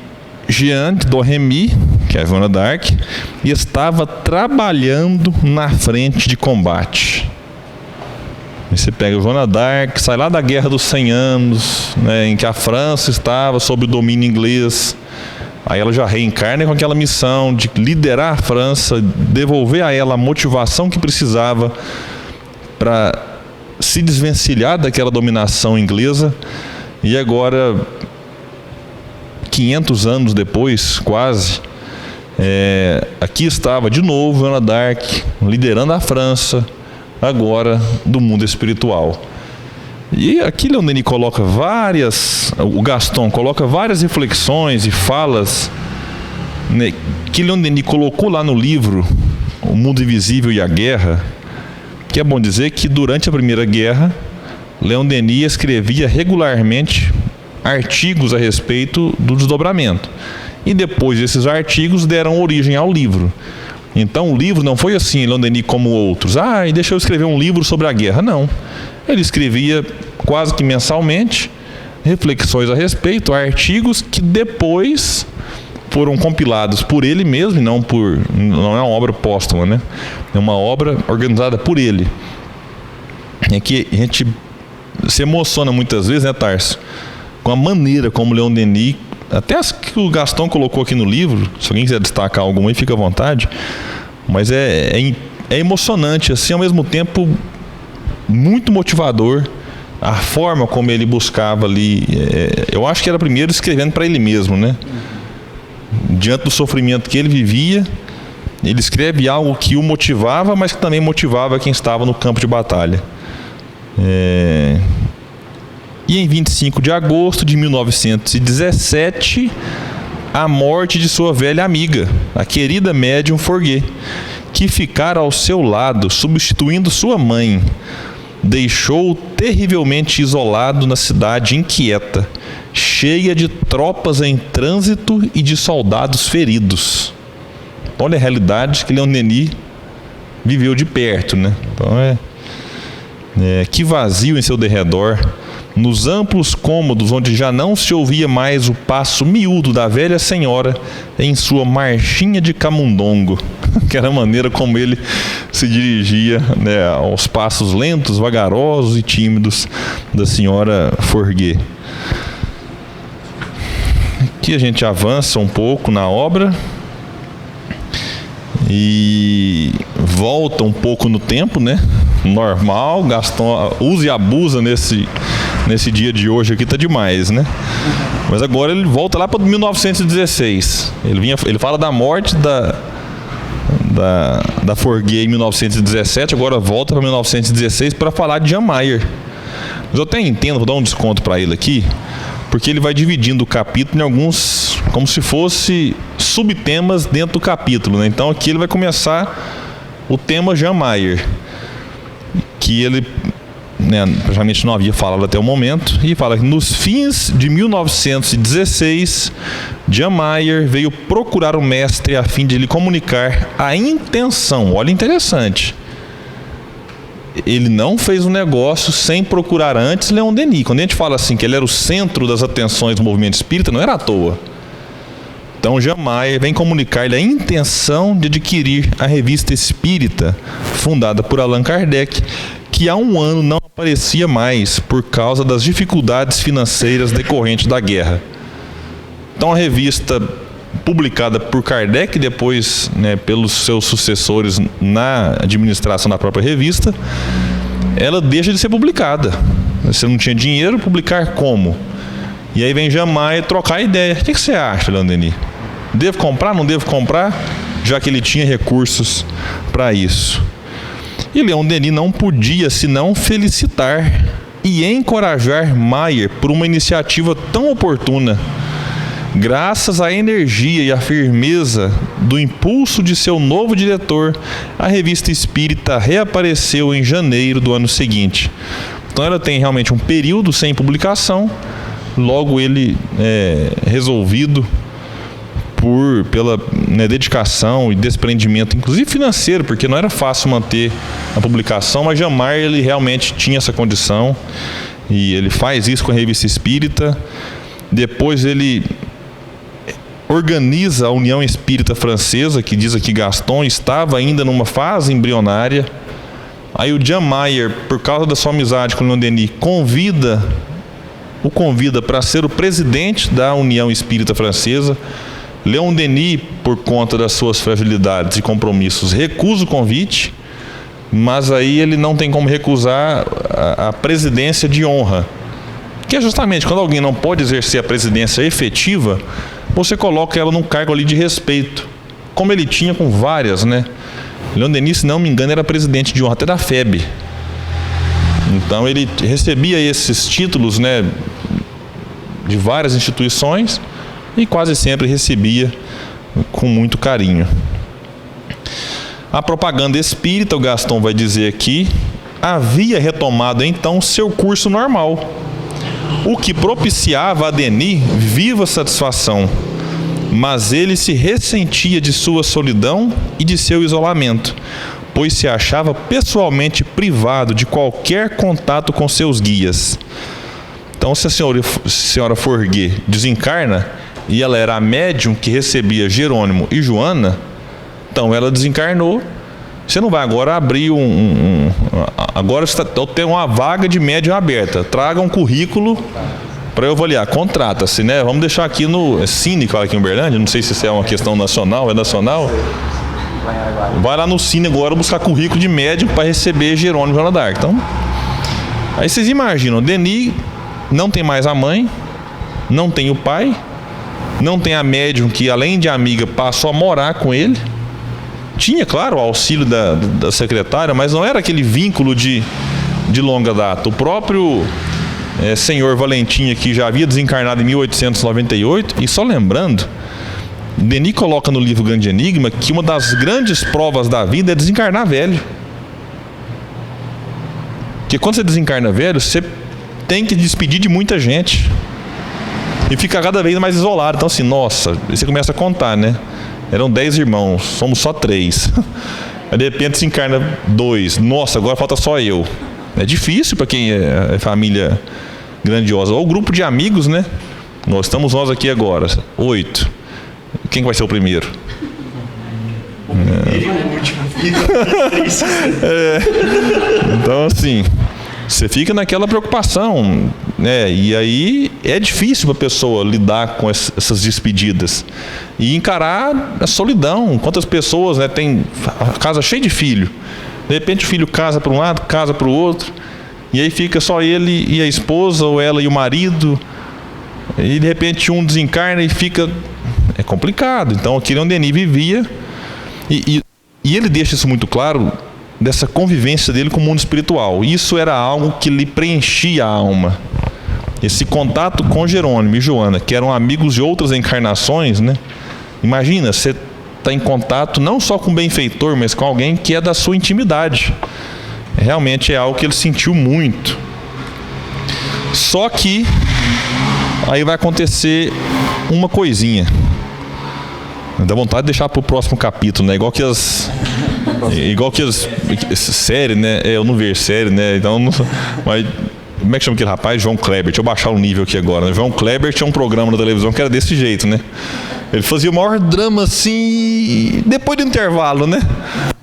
Jean de Domremy, que é a Joana d'Arc, estava trabalhando na frente de combate. E você pega a Joana d'Arc, sai lá da Guerra dos 100 Anos, né, em que a França estava sob o domínio inglês. Aí ela já reencarna com aquela missão de liderar a França, devolver a ela a motivação que precisava para se desvencilhar daquela dominação inglesa. E agora, 500 anos depois, quase, aqui estava de novo Joana d'Arc, liderando a França, agora do mundo espiritual. E aqui Leon Denis coloca o Gaston coloca várias reflexões e falas, né, que Leon Denis colocou lá no livro O Mundo Invisível e a Guerra, que é bom dizer que durante a Primeira Guerra, Leon Denis escrevia regularmente artigos a respeito do desdobramento. E depois esses artigos deram origem ao livro. Então o livro não foi assim, Leon Denis, como outros. Deixa eu escrever um livro sobre a guerra. Não. Ele escrevia quase que mensalmente reflexões a respeito, artigos que depois foram compilados por ele mesmo, e não é uma obra póstuma, né? É uma obra organizada por ele. É que a gente se emociona muitas vezes, né, Tarso, com a maneira como Leon Denis, até as que o Gaston colocou aqui no livro, se alguém quiser destacar alguma aí, fica à vontade, mas é emocionante, assim, ao mesmo tempo muito motivador, a forma como ele buscava ali. Eu acho que era primeiro escrevendo para ele mesmo, né? Diante do sofrimento que ele vivia, ele escreve algo que o motivava, mas que também motivava quem estava no campo de batalha. E em 25 de agosto de 1917, a morte de sua velha amiga, a querida médium Forguet, que ficara ao seu lado, substituindo sua mãe, deixou-o terrivelmente isolado na cidade inquieta, cheia de tropas em trânsito e de soldados feridos. Olha a realidade que Leon Denis viveu de perto, né? Então que vazio em seu derredor, nos amplos cômodos onde já não se ouvia mais o passo miúdo da velha senhora em sua marchinha de camundongo, que era a maneira como ele se dirigia, né, aos passos lentos, vagarosos e tímidos da senhora Forguet. Aqui a gente avança um pouco na obra e volta um pouco no tempo, né? Normal, Gaston usa e abusa nesse dia de hoje aqui, tá demais, né? Mas agora ele volta lá para 1916. Ele fala da morte da Forguet em 1917, agora volta para 1916 para falar de Jan Mayer. Mas eu até entendo, vou dar um desconto para ele aqui, porque ele vai dividindo o capítulo em alguns, como se fosse subtemas dentro do capítulo, né? Então aqui ele vai começar o tema Jan Mayer, que ele, né, praticamente não havia falado até o momento, e fala que nos fins de 1916, Jan Mayer veio procurar o mestre a fim de lhe comunicar a intenção. Olha, interessante. Ele não fez um negócio sem procurar antes Leon Denis. Quando a gente fala assim que ele era o centro das atenções do movimento espírita, não era à toa. Então Jan Mayer vem comunicar-lhe a intenção de adquirir a Revista Espírita, fundada por Allan Kardec, que há um ano não aparecia mais por causa das dificuldades financeiras decorrentes da guerra. Então a revista, publicada por Kardec e depois, né, pelos seus sucessores na administração da própria revista, ela deixa de ser publicada. Você não tinha dinheiro, publicar como? E aí vem Jan Mayer trocar ideia. O que você acha, Leon Denis? Devo comprar, não devo comprar? Já que ele tinha recursos para isso. E Leon Denis não podia senão felicitar e encorajar Mayer por uma iniciativa tão oportuna. Graças à energia e à firmeza do impulso de seu novo diretor, a revista espírita reapareceu em janeiro do ano seguinte. Então ela tem realmente um período sem publicação, logo ele resolvido pela dedicação e desprendimento, inclusive financeiro, porque não era fácil manter a publicação, mas Jamar ele realmente tinha essa condição e ele faz isso com a revista espírita. Depois ele organiza a União Espírita Francesa, que diz aqui Gaston estava ainda numa fase embrionária. Aí o Jean Mayer, por causa da sua amizade com o Leon Denis, o convida para ser o presidente da União Espírita Francesa. Leon Denis, por conta das suas fragilidades e compromissos, recusa o convite, mas aí ele não tem como recusar a presidência de honra, que é justamente quando alguém não pode exercer a presidência efetiva, você coloca ela num cargo ali de respeito, como ele tinha com várias, né? Leon Denis, se não me engano, era presidente de honra até da FEB. Então ele recebia esses títulos, né, de várias instituições e quase sempre recebia com muito carinho. A propaganda espírita, o Gaston vai dizer aqui, havia retomado então seu curso normal, o que propiciava a Denis viva satisfação, mas ele se ressentia de sua solidão e de seu isolamento, pois se achava pessoalmente privado de qualquer contato com seus guias. Então, se a senhora Forguet desencarna, e ela era a médium que recebia Jerônimo e Joana, então ela desencarnou. Você não vai agora abrir agora eu tenho uma vaga de médium aberta, traga um currículo para eu avaliar, contrata-se, né? Vamos deixar aqui no Cine, aqui em Uberlândia, não sei se isso é uma questão nacional, é nacional. Vai lá no Cine agora buscar currículo de médium para receber Jerônimo e Joana d'Arc. Então, aí vocês imaginam, Denis não tem mais a mãe, não tem o pai, não tem a médium que, além de amiga, passou a morar com ele. Tinha, claro, o auxílio da secretária, mas não era aquele vínculo de longa data. O próprio senhor Valentim aqui já havia desencarnado em 1898, e só lembrando, Denis coloca no livro Grande Enigma que uma das grandes provas da vida é desencarnar velho. Porque quando você desencarna velho, você tem que despedir de muita gente e fica cada vez mais isolado. Então assim, nossa, você começa a contar, né? Eram 10 irmãos, somos só 3. Aí de repente se encarna 2. Nossa, agora falta só eu. É difícil para quem é família grandiosa. Ou grupo de amigos, né? Estamos nós aqui agora, 8. Quem vai ser o primeiro? Então assim, você fica naquela preocupação, né? E aí é difícil para a pessoa lidar com essas despedidas e encarar a solidão. Quantas pessoas, né, tem a casa cheia de filho, de repente o filho casa para um lado, casa para o outro, e aí fica só ele e a esposa, ou ela e o marido, e de repente um desencarna e fica... É complicado. Então aqui é onde Denis vivia, e ele deixa isso muito claro, dessa convivência dele com o mundo espiritual. Isso era algo que lhe preenchia a alma. Esse contato com Jerônimo e Joana, que eram amigos de outras encarnações, né? Imagina, você está em contato não só com o benfeitor, mas com alguém que é da sua intimidade. Realmente é algo que ele sentiu muito. Só que aí vai acontecer uma coisinha. Dá vontade de deixar para o próximo capítulo, né? Igual que as série, né? Eu não vejo série, né? Então, mas como é que chama aquele rapaz? João Kleber. Deixa eu baixar o nível aqui agora, né? João Kleber tinha um programa na televisão que era desse jeito, né? Ele fazia o maior drama assim, depois do intervalo, né?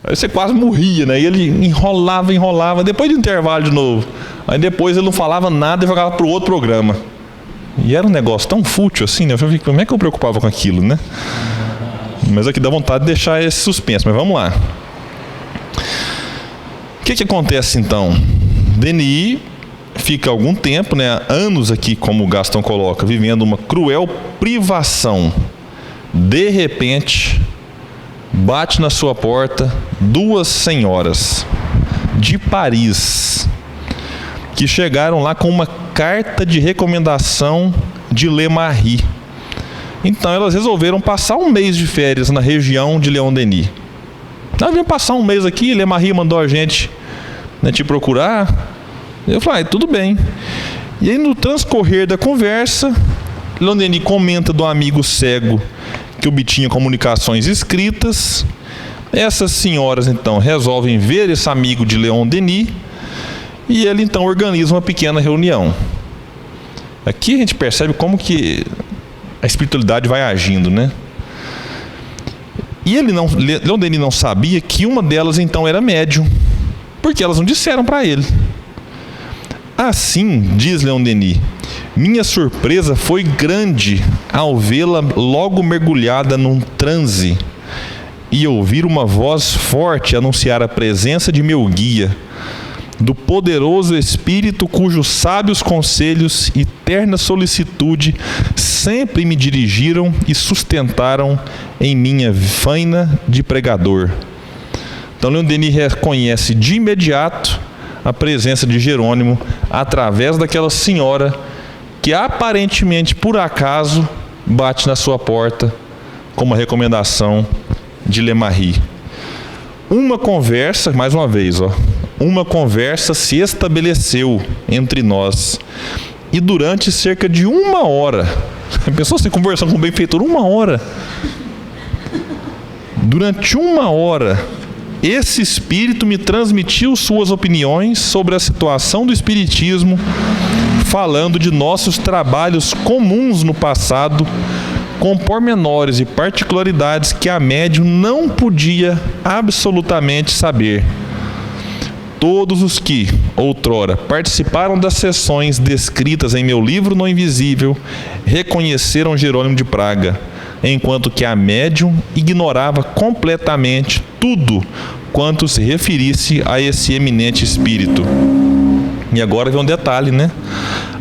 Aí você quase morria, né? E ele enrolava, depois do intervalo de novo. Aí depois ele não falava nada e jogava para o outro programa. E era um negócio tão fútil assim, né? Eu falei, como é que eu preocupava com aquilo, né? Mas aqui dá vontade de deixar esse suspense, mas vamos lá. O que acontece então? Denis fica algum tempo, né, anos aqui, como o Gaston coloca, vivendo uma cruel privação. De repente, bate na sua porta 2 senhoras de Paris, que chegaram lá com uma carta de recomendação de Le Marie. Então elas resolveram passar um mês de férias na região de Leon Denis. Nós viemos passar um mês aqui, Lemarie mandou a gente, né, te procurar. Eu falei, tudo bem. E aí no transcorrer da conversa, Leon Denis comenta do amigo cego que obtinha comunicações escritas. Essas senhoras então resolvem ver esse amigo de Leon Denis e ele então organiza uma pequena reunião. Aqui a gente percebe como que a espiritualidade vai agindo, né? E Leon Denis não sabia que uma delas então era médium, porque elas não disseram para ele. Assim, diz Leon Denis, minha surpresa foi grande ao vê-la logo mergulhada num transe e ouvir uma voz forte anunciar a presença de meu guia, do poderoso Espírito cujos sábios conselhos e terna solicitude sempre me dirigiram e sustentaram em minha faina de pregador. Então Leon Denis reconhece de imediato a presença de Jerônimo através daquela senhora que aparentemente, por acaso, bate na sua porta com uma recomendação de Lemarie. Uma conversa, mais uma vez, uma conversa se estabeleceu entre nós e durante cerca de 1 hora, pensou assim, conversando com o benfeitor 1 hora, durante 1 hora, esse espírito me transmitiu suas opiniões sobre a situação do espiritismo, falando de nossos trabalhos comuns no passado, com pormenores e particularidades que a médium não podia absolutamente saber. Todos os que, outrora, participaram das sessões descritas em meu livro No Invisível, reconheceram Jerônimo de Praga, enquanto que a médium ignorava completamente tudo quanto se referisse a esse eminente espírito. E agora vem um detalhe, né?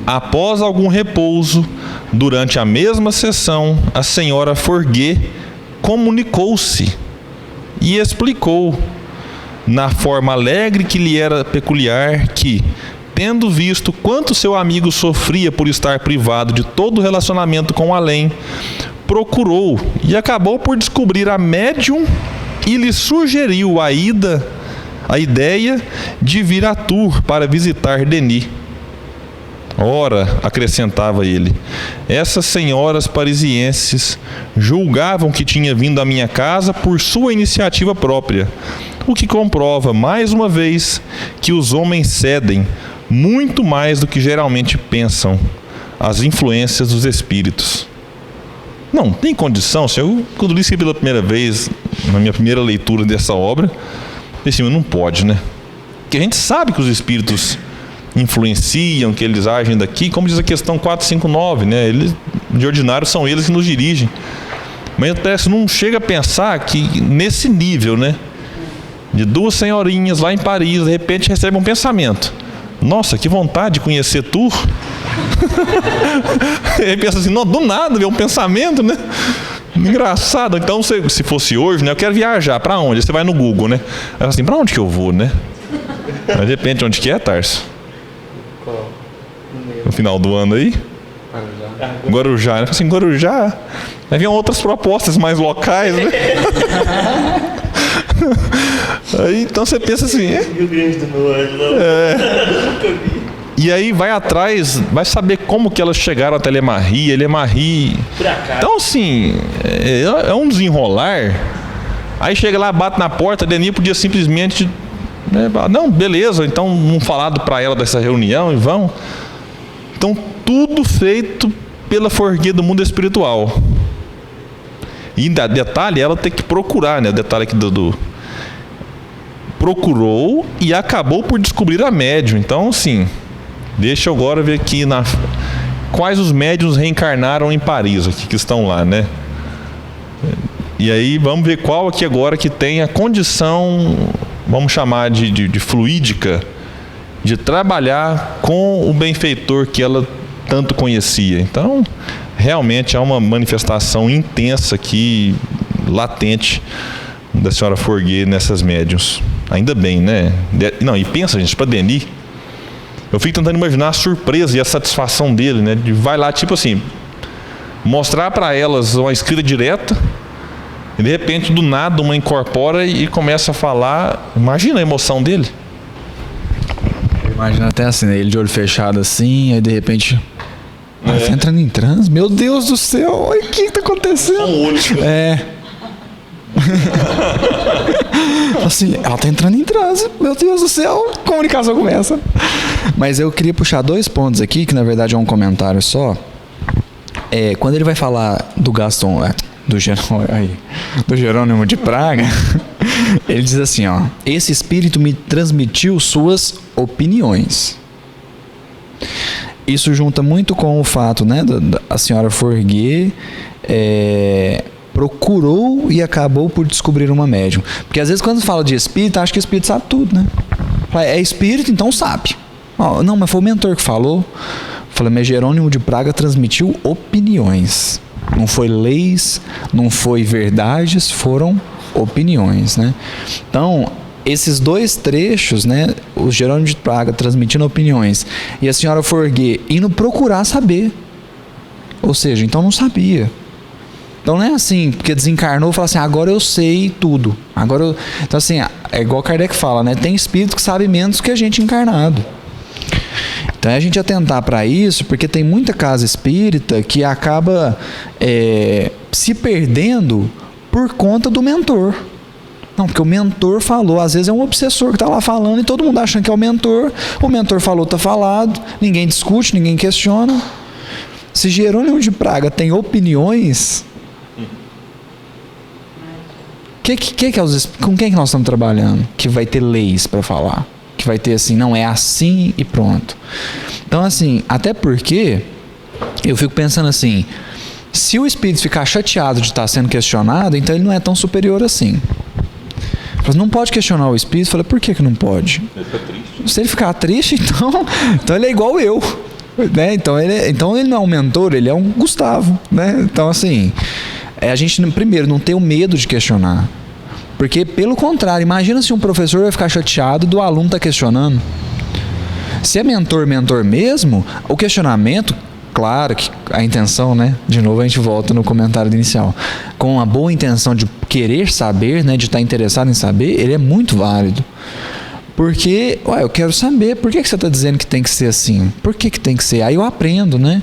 Após algum repouso, durante a mesma sessão, a senhora Forguet comunicou-se e explicou, na forma alegre que lhe era peculiar, que, tendo visto quanto seu amigo sofria por estar privado de todo relacionamento com o além, procurou e acabou por descobrir a médium e lhe sugeriu a ideia de vir a Tours para visitar Denis. Ora, acrescentava ele, essas senhoras parisienses julgavam que tinha vindo à minha casa por sua iniciativa própria, o que comprova, mais uma vez, que os homens cedem muito mais do que geralmente pensam às influências dos espíritos. Não tem condição, senhor. Quando li isso pela primeira vez, na minha primeira leitura dessa obra, eu disse, não pode, né? Porque a gente sabe que os espíritos influenciam, que eles agem daqui, como diz a questão 459, né? Eles, de ordinário, são eles que nos dirigem. Mas não chega a pensar que nesse nível, né? De 2 senhorinhas lá em Paris, de repente recebem um pensamento. Nossa, que vontade de conhecer Tours. Ele pensa assim, não, do nada, vê um pensamento, né? Engraçado. Então, se fosse hoje, né? Eu quero viajar, pra onde? Você vai no Google, né? Aí assim, pra onde que eu vou, né? Mas depende onde que é, Tarso? No final do ano aí? Guarujá, né? Assim, Guarujá. Aí vinham outras propostas mais locais, né? Aí, então você pensa assim, Rio Grande do Norte, e aí vai atrás, vai saber como que elas chegaram até Lemarie. Então assim, é um desenrolar. Aí chega lá, bate na porta, Denis podia simplesmente, né, não, beleza, então não falado para ela dessa reunião e vão. Então tudo feito pela Forguet do mundo espiritual. E detalhe, ela tem que procurar, né? O detalhe aqui procurou e acabou por descobrir a médium. Então, assim, deixa eu agora ver aqui quais os médiuns reencarnaram em Paris, aqui que estão lá, né? E aí vamos ver qual aqui agora que tem a condição, vamos chamar de fluídica, de trabalhar com o benfeitor que ela tanto conhecia. Então, realmente há uma manifestação intensa aqui, latente, da senhora Forguet nessas médiuns. Ainda bem, né? Não, e pensa, gente, para Denis, eu fico tentando imaginar a surpresa e a satisfação dele, né? De vai lá, tipo assim, mostrar para elas uma escrita direta, e de repente, do nada, uma incorpora e começa a falar. Imagina a emoção dele. Imagina até assim, né? Ele de olho fechado assim, aí de repente... Ela tá entrando em transe? Meu Deus do céu, o que tá acontecendo? Assim, ela tá entrando em transe, meu Deus do céu, a comunicação começa. Mas eu queria puxar 2 pontos aqui, que na verdade é um comentário só. Quando ele vai falar do Gaston, do Jerônimo de Praga, ele diz assim, ó: esse espírito me transmitiu suas opiniões. Isso junta muito com o fato, né, da senhora Forguet procurou e acabou por descobrir uma médium. Porque às vezes quando fala de espírito, acha que o espírito sabe tudo, né? É espírito, então sabe. Não, mas foi o mentor que falou. Falei, mas Jerônimo de Praga transmitiu opiniões. Não foi leis, não foi verdades, foram opiniões, né? Então, esses 2 trechos, né, o Jerônimo de Praga transmitindo opiniões e a senhora Forguet indo procurar saber. Ou seja, então não sabia. Então não é assim, porque desencarnou e fala assim, agora eu sei tudo. Então assim, é igual Kardec fala, né? Tem espírito que sabe menos que a gente encarnado. Então a gente atentar para isso, porque tem muita casa espírita que acaba se perdendo por conta do mentor. Não, porque o mentor falou, às vezes é um obsessor que está lá falando e todo mundo achando que é o mentor falou, está falado, ninguém discute, ninguém questiona. Se Jerônimo de Praga tem opiniões, com quem que nós estamos trabalhando? Que vai ter leis para falar, que vai ter assim, não é assim e pronto. Então assim, até porque eu fico pensando assim, se o espírito ficar chateado de estar sendo questionado, então ele não é tão superior assim. Mas não pode questionar o espírito. Falei, por que não pode? Ele fica triste. Se ele ficar triste, então ele é igual eu, né? Então ele não é um mentor, ele é um Gustavo, né? Então assim, a gente primeiro não tem o medo de questionar, porque pelo contrário, imagina se um professor vai ficar chateado do aluno estar questionando. Se é mentor mesmo, o questionamento, claro que a intenção, né? De novo a gente volta no comentário inicial. Com uma boa intenção de querer saber, né? De estar interessado em saber, ele é muito válido. Porque, eu quero saber, por que você está dizendo que tem que ser assim? Por que tem que ser? Aí eu aprendo, né?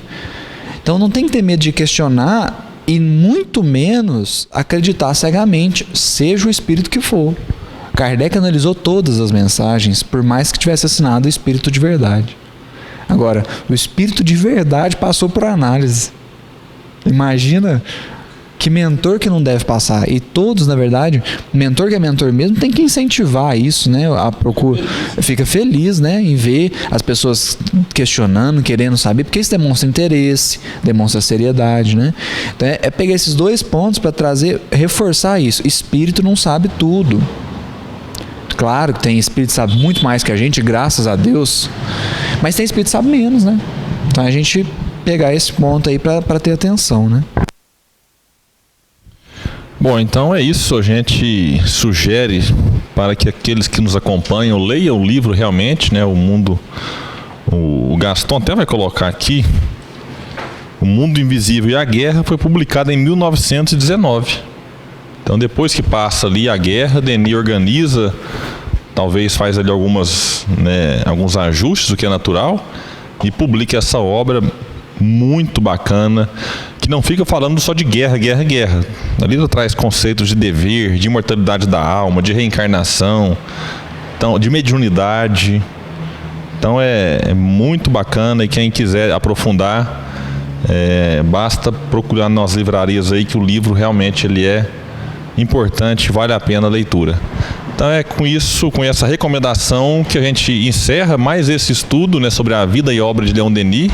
Então não tem que ter medo de questionar e muito menos acreditar cegamente, seja o espírito que for. Kardec analisou todas as mensagens, por mais que tivesse assinado o espírito de verdade. Agora, o espírito de verdade passou por análise. Imagina que mentor que não deve passar. E todos, na verdade, mentor que é mentor mesmo tem que incentivar isso, né? A procura, fica feliz, né? Em ver as pessoas questionando, querendo saber, porque isso demonstra interesse, demonstra seriedade, né? Então é pegar esses 2 pontos para reforçar isso. Espírito não sabe tudo. Claro que tem espírito que sabe muito mais que a gente, graças a Deus, mas tem espírito que sabe menos, né? Então a gente pegar esse ponto aí para ter atenção, né? Bom, então é isso. A gente sugere para que aqueles que nos acompanham leiam o livro realmente, né? O Gaston até vai colocar aqui. O Mundo Invisível e a Guerra foi publicado em 1919. Então depois que passa ali a guerra, Denis organiza, talvez faz ali alguns ajustes, o que é natural, e publica essa obra muito bacana, que não fica falando só de guerra. Ali traz conceitos de dever, de imortalidade da alma, de reencarnação, então, de mediunidade. Então é muito bacana, e quem quiser aprofundar, basta procurar nas livrarias aí, que o livro realmente ele é importante, vale a pena a leitura. Então é com isso, com essa recomendação, que a gente encerra mais esse estudo, né, sobre a vida e obra de Leon Denis,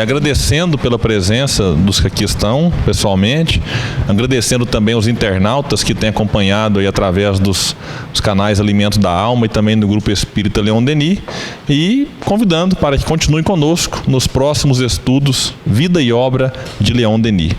agradecendo pela presença dos que aqui estão pessoalmente, agradecendo também os internautas que têm acompanhado aí através dos canais Alimento da Alma e também do Grupo Espírita Leon Denis, e convidando para que continuem conosco nos próximos estudos Vida e Obra de Leon Denis.